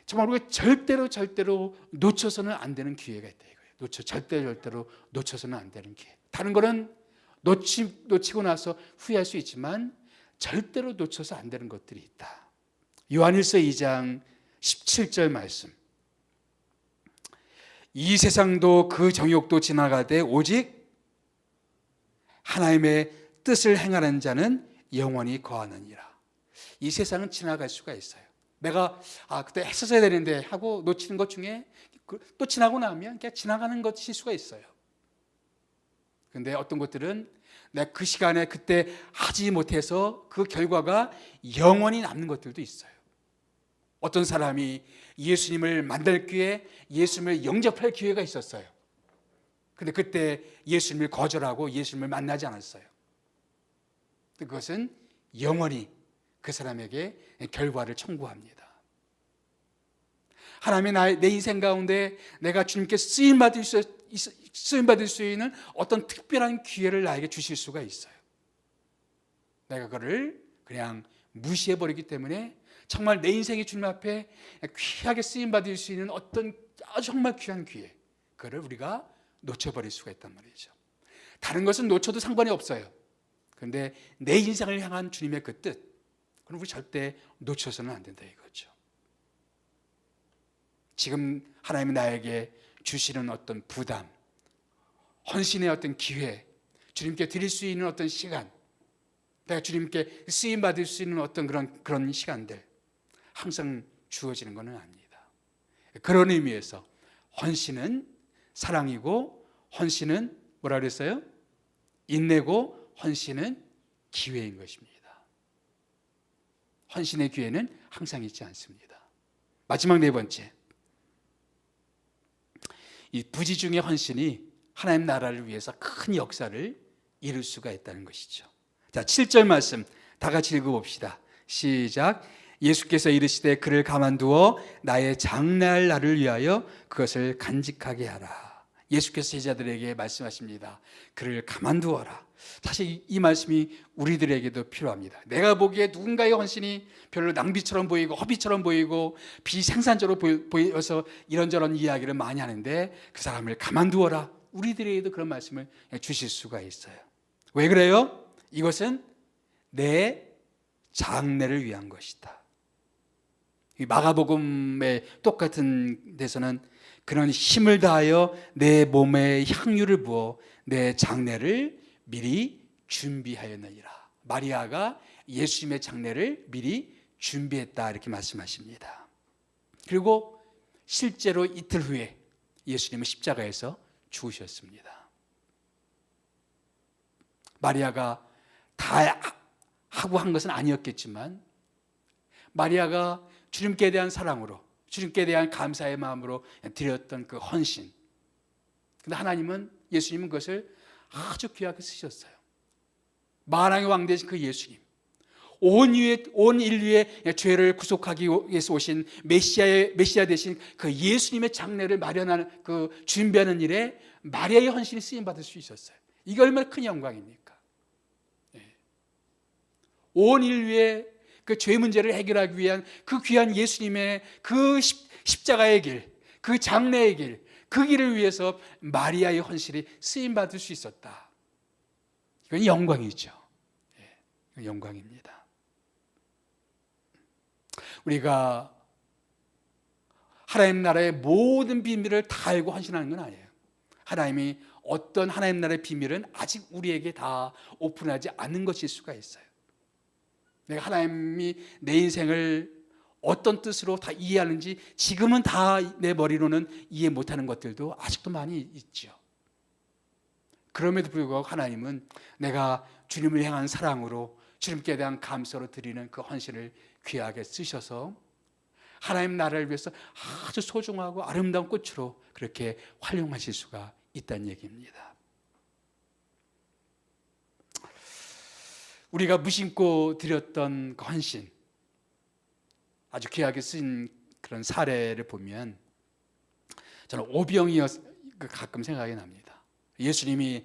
정말 우리가 절대로 놓쳐서는 안 되는 기회가 있다 이거예요. 절대로 놓쳐서는 안 되는 기회. 다른 거는 놓치고 나서 후회할 수 있지만 절대로 놓쳐서 안 되는 것들이 있다. 요한일서 2장 17절 말씀. 이 세상도 그 정욕도 지나가되 오직 하나님의 뜻을 행하는 자는 영원히 거하느니라. 이 세상은 지나갈 수가 있어요. 내가 그때 했었어야 되는데 하고 놓치는 것 중에 또 지나고 나면 그냥 지나가는 것일 수가 있어요. 그런데 어떤 것들은 내가 그 시간에 그때 하지 못해서 그 결과가 영원히 남는 것들도 있어요. 어떤 사람이 예수님을 만날 기회, 예수님을 영접할 기회가 있었어요. 그런데 그때 예수님을 거절하고 예수님을 만나지 않았어요. 그것은 영원히 그 사람에게 결과를 청구합니다. 하나님이 내 인생 가운데 내가 주님께 쓰임받을 수 있는 어떤 특별한 기회를 나에게 주실 수가 있어요. 내가 그거를 그냥 무시해버리기 때문에 정말 내 인생이 주님 앞에 귀하게 쓰임받을 수 있는 어떤 정말 귀한 기회, 그거를 우리가 놓쳐버릴 수가 있단 말이죠. 다른 것은 놓쳐도 상관이 없어요. 그런데 내 인생을 향한 주님의 그 뜻, 그건 우리 절대 놓쳐서는 안 된다 이거죠. 지금 하나님이 나에게 주시는 어떤 부담, 헌신의 어떤 기회, 주님께 드릴 수 있는 어떤 시간, 내가 주님께 쓰임받을 수 있는 어떤 그런 시간들 항상 주어지는 것은 아닙니다. 그런 의미에서 헌신은 사랑이고, 헌신은 뭐라 그랬어요? 인내고, 헌신은 기회인 것입니다. 헌신의 기회는 항상 있지 않습니다. 마지막 네 번째, 이 부지 중의 헌신이 하나님 나라를 위해서 큰 역사를 이룰 수가 있다는 것이죠. 자, 7절 말씀 다 같이 읽어봅시다. 시작. 예수께서 이르시되 그를 가만두어 나의 장래할 날을 위하여 그것을 간직하게 하라. 예수께서 제자들에게 말씀하십니다. 그를 가만두어라. 사실 이 말씀이 우리들에게도 필요합니다. 내가 보기에 누군가의 헌신이 별로 낭비처럼 보이고 허비처럼 보이고 비생산적으로 보여서 이런저런 이야기를 많이 하는데 그 사람을 가만두어라. 우리들에게도 그런 말씀을 주실 수가 있어요. 왜 그래요? 이것은 내 장래를 위한 것이다. 마가복음의 똑같은 데서는 그런 힘을 다하여 내 몸에 향유를 부어 내 장래를 미리 준비하였느니라. 마리아가 예수님의 장래를 미리 준비했다 이렇게 말씀하십니다. 그리고 실제로 이틀 후에 예수님은 십자가에서 죽으셨습니다. 마리아가 다 하고 한 것은 아니었겠지만 마리아가 주님께 대한 사랑으로, 주님께 대한 감사의 마음으로 드렸던 그 헌신, 근데 예수님은 그것을 아주 귀하게 쓰셨어요. 만왕의 왕 되신 그 예수님, 온 인류의 죄를 구속하기 위해서 오신 메시아 되신 그 예수님의 장래를 마련하는 그 준비하는 일에 마리아의 헌신이 쓰임 받을 수 있었어요. 이게 얼마나 큰 영광입니까? 온 인류의 그 죄 문제를 해결하기 위한 그 귀한 예수님의 그 십자가의 길, 그 장래의 길, 그 길을 위해서 마리아의 헌신이 쓰임 받을 수 있었다. 이건 영광이죠. 영광입니다. 우리가 하나님 나라의 모든 비밀을 다 알고 헌신하는 건 아니에요. 하나님이 어떤 하나님 나라의 비밀은 아직 우리에게 다 오픈하지 않은 것일 수가 있어요. 내가 하나님이 내 인생을 어떤 뜻으로 다 이해하는지 지금은 다 내 머리로는 이해 못하는 것들도 아직도 많이 있죠. 그럼에도 불구하고 하나님은 내가 주님을 향한 사랑으로, 주님께 대한 감사로 드리는 그 헌신을 귀하게 쓰셔서 하나님 나라를 위해서 아주 소중하고 아름다운 꽃으로 그렇게 활용하실 수가 있다는 얘기입니다. 우리가 무심코 드렸던 그 헌신, 아주 귀하게 쓴 그런 사례를 보면 저는 오병이어서 가끔 생각이 납니다. 예수님이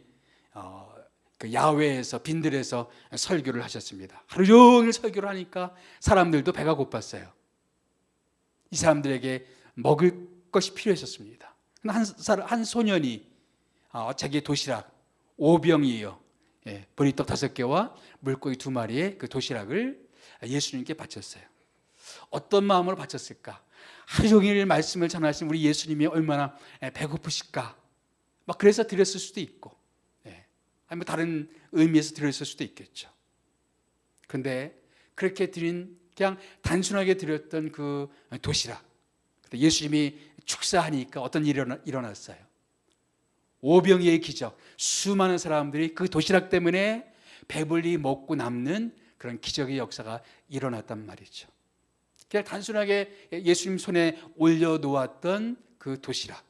그 야외에서 빈들에서 설교를 하셨습니다. 하루 종일 설교를 하니까 사람들도 배가 고팠어요. 이 사람들에게 먹을 것이 필요했었습니다. 한 소년이 자기 도시락 5병이에요. 보리떡 5개와 물고기 2마리의 그 도시락을 예수님께 바쳤어요. 어떤 마음으로 바쳤을까? 하루 종일 말씀을 전하신 우리 예수님이 얼마나 배고프실까? 막 그래서 드렸을 수도 있고, 아니 뭐 다른 의미에서 드렸을 수도 있겠죠. 그런데 그렇게 드린 그냥 단순하게 드렸던 그 도시락, 예수님이 축사하니까 어떤 일이 일어났어요. 오병이의 기적, 수많은 사람들이 그 도시락 때문에 배불리 먹고 남는 그런 기적의 역사가 일어났단 말이죠. 그냥 단순하게 예수님 손에 올려놓았던 그 도시락,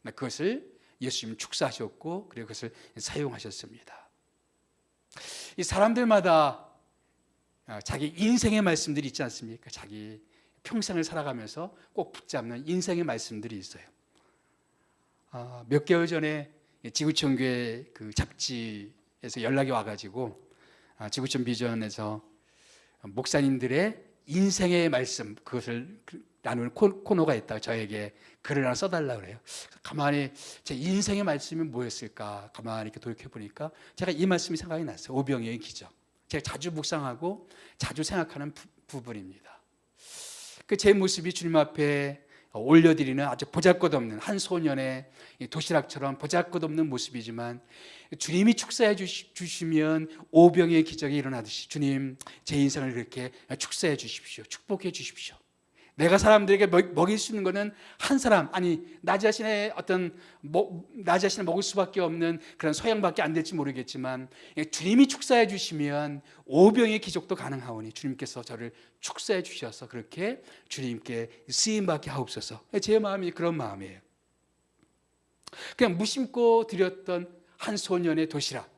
그것을 예수님 축사하셨고 그리고 그것을 사용하셨습니다. 이 사람들마다 자기 인생의 말씀들이 있지 않습니까? 자기 평생을 살아가면서 꼭 붙잡는 인생의 말씀들이 있어요. 몇 개월 전에 지구촌 교회 그 잡지에서 연락이 와가지고 지구촌 비전에서 목사님들의 인생의 말씀, 그것을 나누는 코너가 있다고 저에게 글을 하나 써달라고 그래요. 가만히 제 인생의 말씀이 뭐였을까 가만히 이렇게 돌이켜 보니까 제가 이 말씀이 생각이 났어요. 오병이어의 기적. 제가 자주 묵상하고 자주 생각하는 부분입니다. 그 제 모습이 주님 앞에 올려드리는 아주 보잘것없는 한 소년의 도시락처럼 보잘것없는 모습이지만, 주님이 축사해 주시면 오병이의 기적이 일어나듯이 주님 제 인생을 그렇게 축사해 주십시오. 축복해 주십시오. 내가 사람들에게 먹일 수 있는 것은 한 사람, 아니 나 자신의 나 자신을 먹을 수밖에 없는 그런 소양밖에 안 될지 모르겠지만, 주님이 축사해 주시면 오병의 기적도 가능하오니 주님께서 저를 축사해 주셔서 그렇게 주님께 쓰임받게 하옵소서. 제 마음이 그런 마음이에요. 그냥 무심코 드렸던 한 소년의 도시락,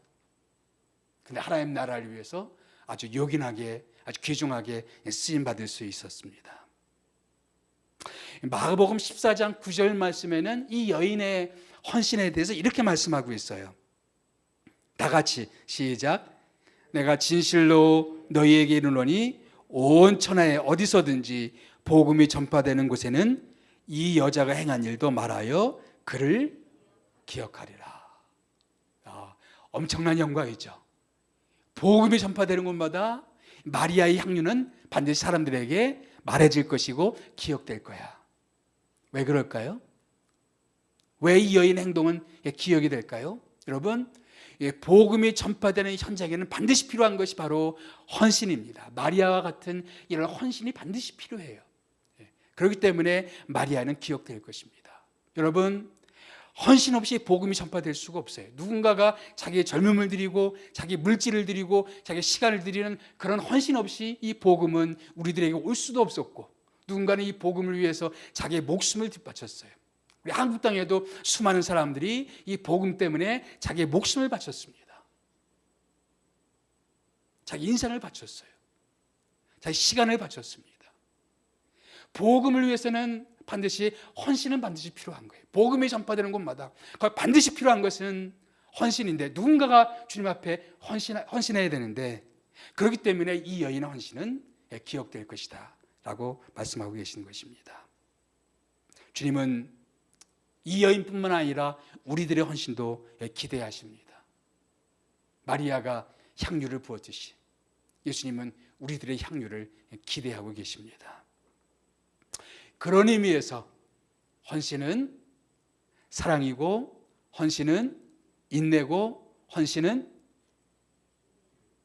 근데 하나님 나라를 위해서 아주 요긴하게, 아주 귀중하게 쓰임받을 수 있었습니다. 마가복음 14장 9절 말씀에는 이 여인의 헌신에 대해서 이렇게 말씀하고 있어요. 다 같이 시작. 내가 진실로 너희에게 이르노니 온 천하에 어디서든지 복음이 전파되는 곳에는 이 여자가 행한 일도 말하여 그를 기억하리라. 엄청난 영광이죠. 복음이 전파되는 곳마다 마리아의 향유는 반드시 사람들에게 말해질 것이고 기억될 거야. 왜 그럴까요? 왜 이 여인 행동은 기억이 될까요? 여러분, 복음이 전파되는 현장에는 반드시 필요한 것이 바로 헌신입니다. 마리아와 같은 이런 헌신이 반드시 필요해요. 그렇기 때문에 마리아는 기억될 것입니다. 여러분, 헌신 없이 복음이 전파될 수가 없어요. 누군가가 자기의 젊음을 드리고 자기 물질을 드리고 자기 시간을 드리는 그런 헌신 없이 이 복음은 우리들에게 올 수도 없었고, 누군가는 이 복음을 위해서 자기의 목숨을 뒷바쳤어요. 우리 한국 땅에도 수많은 사람들이 이 복음 때문에 자기의 목숨을 바쳤습니다. 자기 인생을 바쳤어요. 자기 시간을 바쳤습니다. 복음을 위해서는 헌신은 반드시 필요한 거예요. 복음이 전파되는 곳마다 반드시 필요한 것은 헌신인데, 누군가가 주님 앞에 헌신해야 되는데, 그렇기 때문에 이 여인의 헌신은 기억될 것이다 라고 말씀하고 계시는 것입니다. 주님은 이 여인뿐만 아니라 우리들의 헌신도 기대하십니다. 마리아가 향유를 부었듯이 예수님은 우리들의 향유를 기대하고 계십니다. 그런 의미에서 헌신은 사랑이고, 헌신은 인내고, 헌신은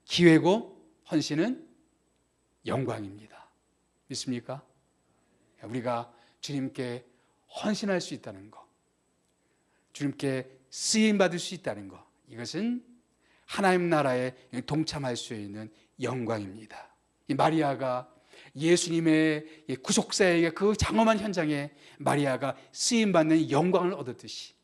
기회고, 헌신은 영광입니다. 믿습니까? 우리가 주님께 헌신할 수 있다는 것, 주님께 쓰임받을 수 있다는 것, 이것은 하나님 나라에 동참할 수 있는 영광입니다. 이 마리아가 예수님의 구속사에게 그 장엄한 현장에 마리아가 쓰임받는 영광을 얻었듯이,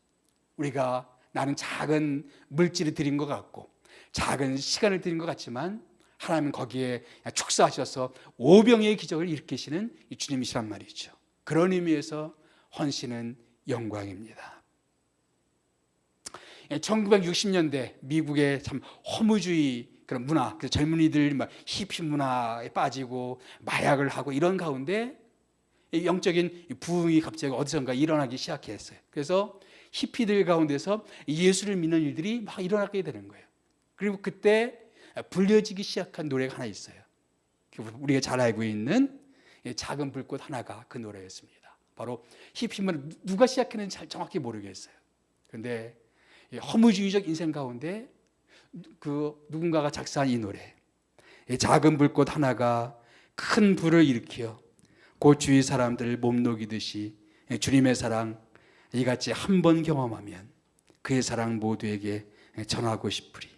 우리가 나는 작은 물질을 드린 것 같고 작은 시간을 드린 것 같지만 하나님은 거기에 축사하셔서 오병이의 기적을 일으키시는 주님이시란 말이죠. 그런 의미에서 헌신은 영광입니다. 1960년대 미국의 참 허무주의 그런 문화, 젊은이들 막 히피 문화에 빠지고 마약을 하고 이런 가운데 영적인 부흥이 갑자기 어디선가 일어나기 시작했어요. 그래서 히피들 가운데서 예수를 믿는 일들이 막 일어나게 되는 거예요. 그리고 그때 불려지기 시작한 노래가 하나 있어요. 우리가 잘 알고 있는 작은 불꽃 하나가 그 노래였습니다. 바로 히피문 누가 시작했는지 잘 정확히 모르겠어요. 그런데 허무주의적 인생 가운데 그 누군가가 작사한 이 노래, 작은 불꽃 하나가 큰 불을 일으켜 곧 주위 사람들 몸 녹이듯이 주님의 사랑 이같이 한 번 경험하면 그의 사랑 모두에게 전하고 싶으리.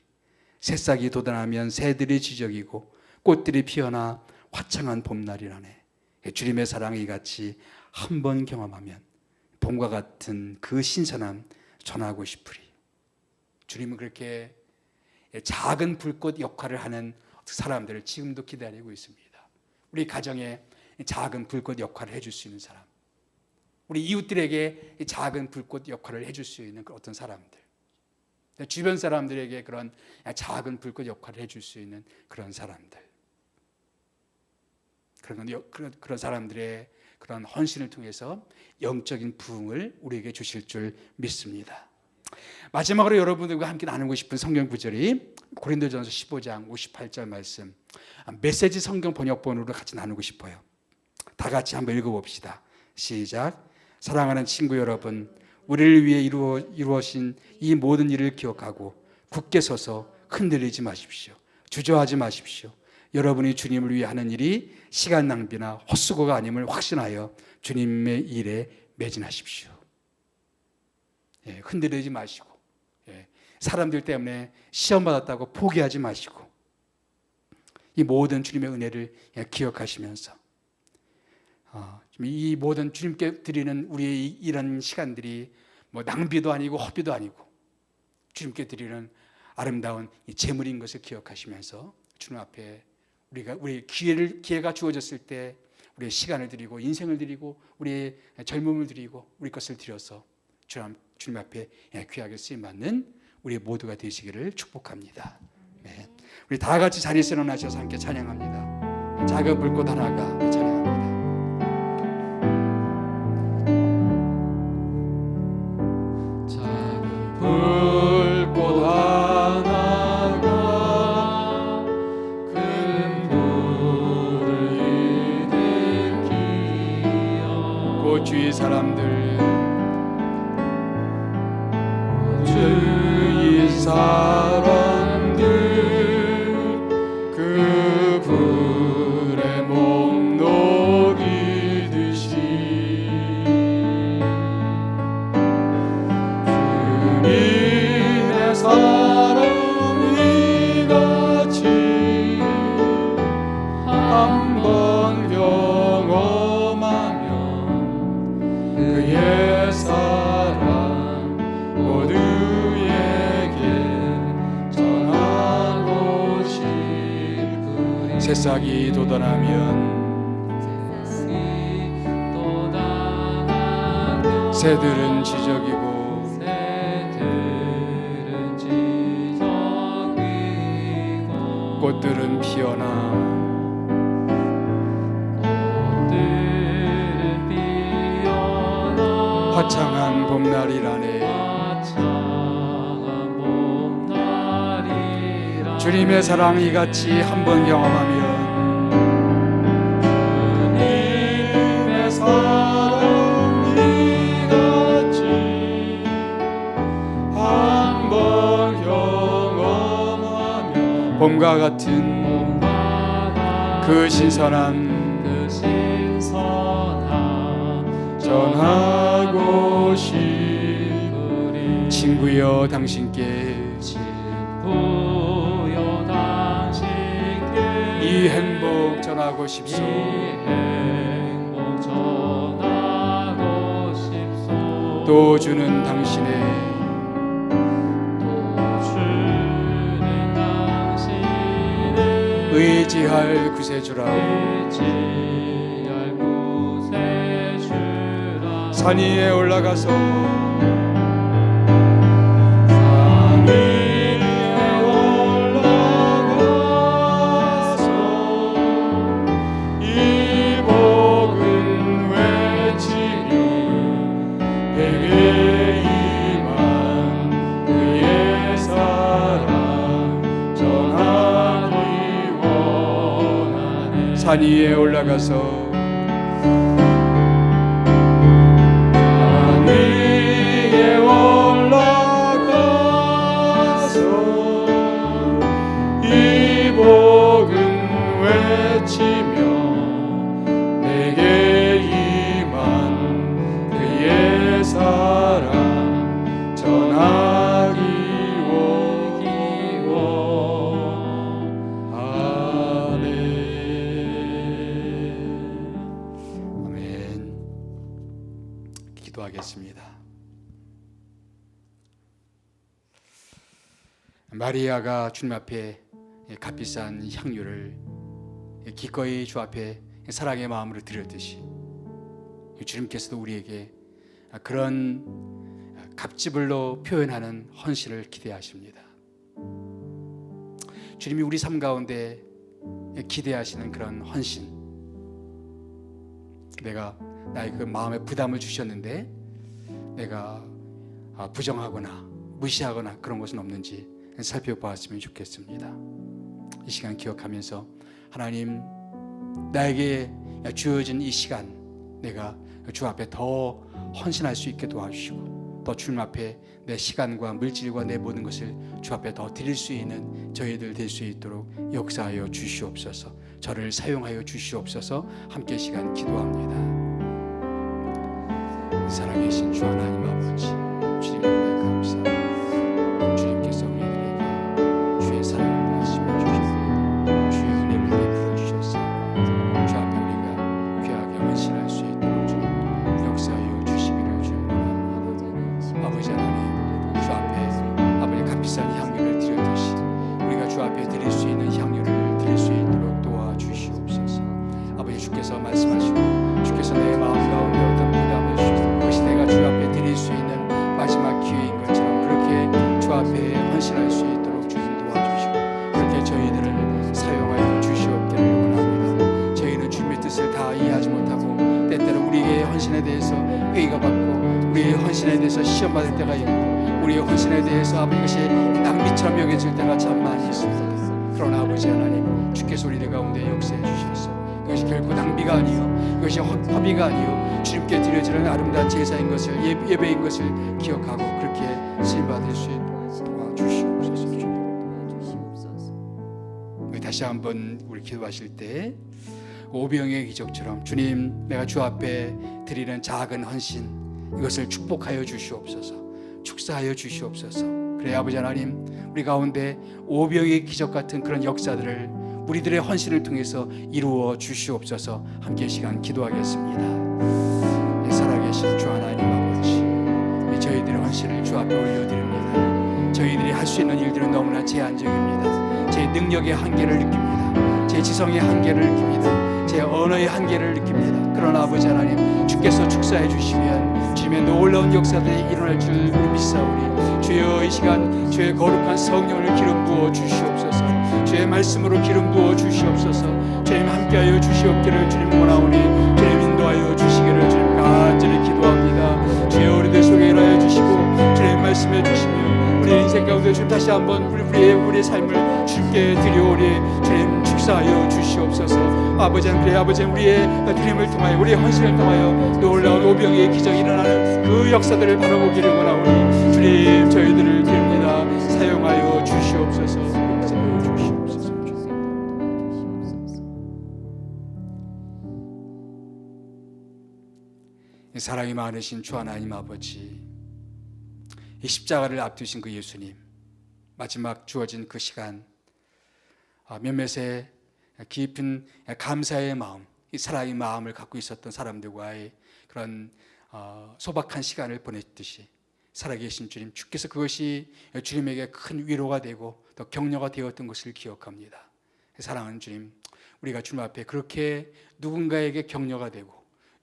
새싹이 돋아나면 새들이 지저귀고 꽃들이 피어나 화창한 봄날이라네. 주님의 사랑 이같이 한 번 경험하면 봄과 같은 그 신선함 전하고 싶으리. 주님은 그렇게 작은 불꽃 역할을 하는 사람들을 지금도 기다리고 있습니다. 우리 가정에 작은 불꽃 역할을 해줄 수 있는 사람, 우리 이웃들에게 작은 불꽃 역할을 해줄 수 있는 어떤 사람들, 주변 사람들에게 그런 작은 불꽃 역할을 해줄 수 있는 그런 사람들, 그런 사람들의 그런 헌신을 통해서 영적인 부흥을 우리에게 주실 줄 믿습니다. 마지막으로 여러분들과 함께 나누고 싶은 성경 구절이 고린도전서 15장 58절 말씀, 메시지 성경 번역본으로 같이 나누고 싶어요. 다 같이 한번 읽어봅시다. 시작. 사랑하는 친구 여러분, 우리를 위해 이루어진 이 모든 일을 기억하고 굳게 서서 흔들리지 마십시오. 주저하지 마십시오. 여러분이 주님을 위해 하는 일이 시간 낭비나 헛수고가 아님을 확신하여 주님의 일에 매진하십시오. 흔들리지 마시고, 사람들 때문에 시험 받았다고 포기하지 마시고, 이 모든 주님의 은혜를 기억하시면서 이 모든 주님께 드리는 우리의 이런 시간들이 뭐 낭비도 아니고 허비도 아니고 주님께 드리는 아름다운 제물인 것을 기억하시면서 주님 앞에 우리 기회가 주어졌을 때 우리의 시간을 드리고 인생을 드리고 우리의 젊음을 드리고 우리 것을 드려서 주님 앞에 귀하게 쓰임받는 우리 모두가 되시기를 축복합니다. 네. 우리 다 같이 자리에서 일어나셔서 함께 찬양합니다. 작은 불꽃 하나가 찬양합니다. 작은 불꽃 하나가 큰 불을 일으키어 곧 주위 사람들 그 불에 몸 녹이듯이 주님의 사랑 이같이 한 번 경험하면 그의 사랑 모두 새싹이 돋아나면 새들은 지저귀고 꽃들은 피어나 화창한 봄날이라네. 주님의 사랑 이같이 한 번 경험하면 주님의 사랑 이같이 한 번 경험하면 봄과 같은 그 신선함 전하고 싶으리. 친구여 당신께 이 행복 전하고 싶소. 또 주는 당신의 의지할 구세주라. 산 위에 올라가서 이 복음 외치며 내게 임한 그의 사랑 전하기 원하네. 산 위에 올라가서 이 복음 외치며 내게 임한 그의 사랑 전하기 원하네. 아멘. 기도하겠습니다. 마리아가 주님 앞에 값비싼 향유를 기꺼이 주 앞에 사랑의 마음으로 드렸듯이 주님께서도 우리에게 그런 값지불로 표현하는 헌신을 기대하십니다. 주님이 우리 삶 가운데 기대하시는 그런 헌신, 내가 나의 그 마음에 부담을 주셨는데 내가 부정하거나 무시하거나 그런 것은 없는지 살펴보았으면 좋겠습니다. 이 시간 기억하면서 하나님, 나에게 주어진 이 시간 내가 주 앞에 더 헌신할 수 있게 도와주시고 더 주님 앞에 내 시간과 물질과 내 모든 것을 주 앞에 더 드릴 수 있는 저희들 될 수 있도록 역사하여 주시옵소서. 저를 사용하여 주시옵소서. 함께 시간 기도합니다. 살아계신 주 하나님 아버지, 주님께 감사합니다. 주님께서 우리들에게 주의 사랑을 말씀해 주시고 주의 은혜를 베풀어 주셔서 주 앞에 우리가 귀하게 헌신할 수 있도록 주님 역사하여 주시기를 주님 원합니다. 아버지 하나님, 주 앞에 아버지 값비싼 향유를 드렸듯이 우리가 주 앞에 드릴 수 있는 향유를 드릴 수 있도록 도와주시옵소서. 아버지, 주께서 말씀하시고 주께서 내 마음 가운데 어떤 부담을 주시고 그것이 내가 주 앞에 드릴 수 있는 마지막 기회인 것처럼 그렇게 주 앞에 헌신할 수 있도록 주님 도와주시고 그렇게 저희들을 사용하여 주시옵기를 원합니다. 저희는 주님의 뜻을 다 이해하지 못하고 때때로 우리의 헌신에 대해서 회의가 받고 우리의 헌신에 대해서 시험받을 때가 있고 우리의 헌신에 대해서 아버지 이것이 낭비처럼 여겨질 때가 참 많이 있습니다. 그러나 아버지 하나님, 주께서 우리들 가운데 역사해 주셔서 그것이 결코 낭비가 아니요 그것이 허비가 아니요 주님께 드려지는 아름다운 제사인 것을 예배인 것을 기억하고 그렇게 쓰임받을 수 있도록 도와주시옵소서. 우리 다시 한번 우리 기도하실 때 오병의 기적처럼 주님, 내가 주 앞에 드리는 작은 헌신 이것을 축복하여 주시옵소서. 축사하여 주시옵소서. 그래 아버지 하나님, 우리 가운데 오병의 기적 같은 그런 역사들을 우리들의 헌신을 통해서 이루어 주시옵소서. 함께 시간 기도하겠습니다. 살아계신 주 하나님 아버지, 저희들의 헌신을 주 앞에 올려드립니다. 저희들이 할 수 있는 일들은 너무나 제한적입니다. 제 능력의 한계를 느낍니다. 제 지성의 한계를 느낍니다. 제 언어의 한계를 느낍니다. 그러나 아버지 하나님, 주께서 축사해 주시면 주님의 놀라운 역사들이 일어날 줄 믿사오니 주여 이 시간 주의 거룩한 성령을 기름 부어 주시옵소서. 주의 말씀으로 기름 부어 주시옵소서. 주님 함께하여 주시옵기를 주님 원하오니 주님 인도하여 주시기를 주님 간절히 기도합니다. 주여 우리들 속에 일하여 주시고 주님 말씀해 주시며 우리 인생 가운데 주님 다시 한번 우리의 삶을 주님께 드려오리 주님 축사하여 주시옵소서. 아버지 하나님, 그래 아버지 우리의 드림을 통하여 우리의 헌신을 통하여 놀라운 오병의 기적이 일어나는 그 역사들을 바라보기를 원하오니 주님 저희들을 드립니다. 사용하여 주시옵소서. 사랑이 많으신 주 하나님 아버지, 이 십자가를 앞두신 그 예수님, 마지막 주어진 그 시간 몇몇의 깊은 감사의 마음, 이 사랑의 마음을 갖고 있었던 사람들과의 그런 소박한 시간을 보냈듯이 살아계신 주님, 주께서 그것이 주님에게 큰 위로가 되고 또 격려가 되었던 것을 기억합니다. 사랑하는 주님, 우리가 주님 앞에 그렇게 누군가에게 격려가 되고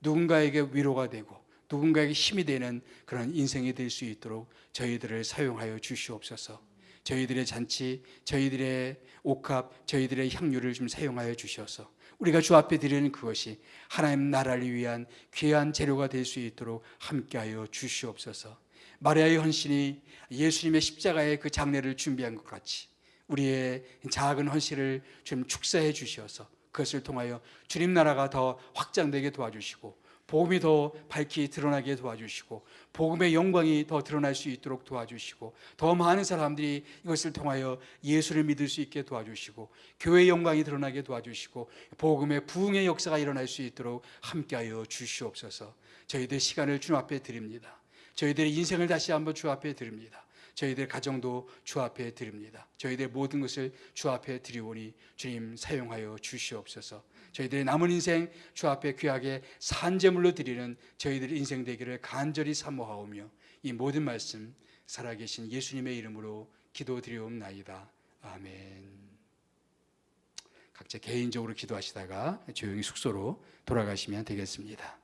누군가에게 위로가 되고 누군가에게 힘이 되는 그런 인생이 될 수 있도록 저희들을 사용하여 주시옵소서. 저희들의 잔치, 저희들의 옥합, 저희들의 향유를 좀 사용하여 주셔서 우리가 주 앞에 드리는 그것이 하나님 나라를 위한 귀한 재료가 될 수 있도록 함께하여 주시옵소서. 마리아의 헌신이 예수님의 십자가의 그 장례를 준비한 것 같이 우리의 작은 헌신을 좀 축사해 주셔서 그것을 통하여 주님 나라가 더 확장되게 도와주시고 복음이 더 밝히 드러나게 도와주시고 복음의 영광이 더 드러날 수 있도록 도와주시고 더 많은 사람들이 이것을 통하여 예수를 믿을 수 있게 도와주시고 교회의 영광이 드러나게 도와주시고 복음의 부흥의 역사가 일어날 수 있도록 함께하여 주시옵소서. 저희들 시간을 주 앞에 드립니다. 저희들의 인생을 다시 한번 주 앞에 드립니다. 저희들 가정도 주 앞에 드립니다. 저희들의 모든 것을 주 앞에 드리오니 주님 사용하여 주시옵소서. 저희들의 남은 인생 주 앞에 귀하게 산제물로 드리는 저희들의 인생 되기를 간절히 사모하오며 이 모든 말씀 살아계신 예수님의 이름으로 기도드리옵나이다. 아멘. 각자 개인적으로 기도하시다가 조용히 숙소로 돌아가시면 되겠습니다.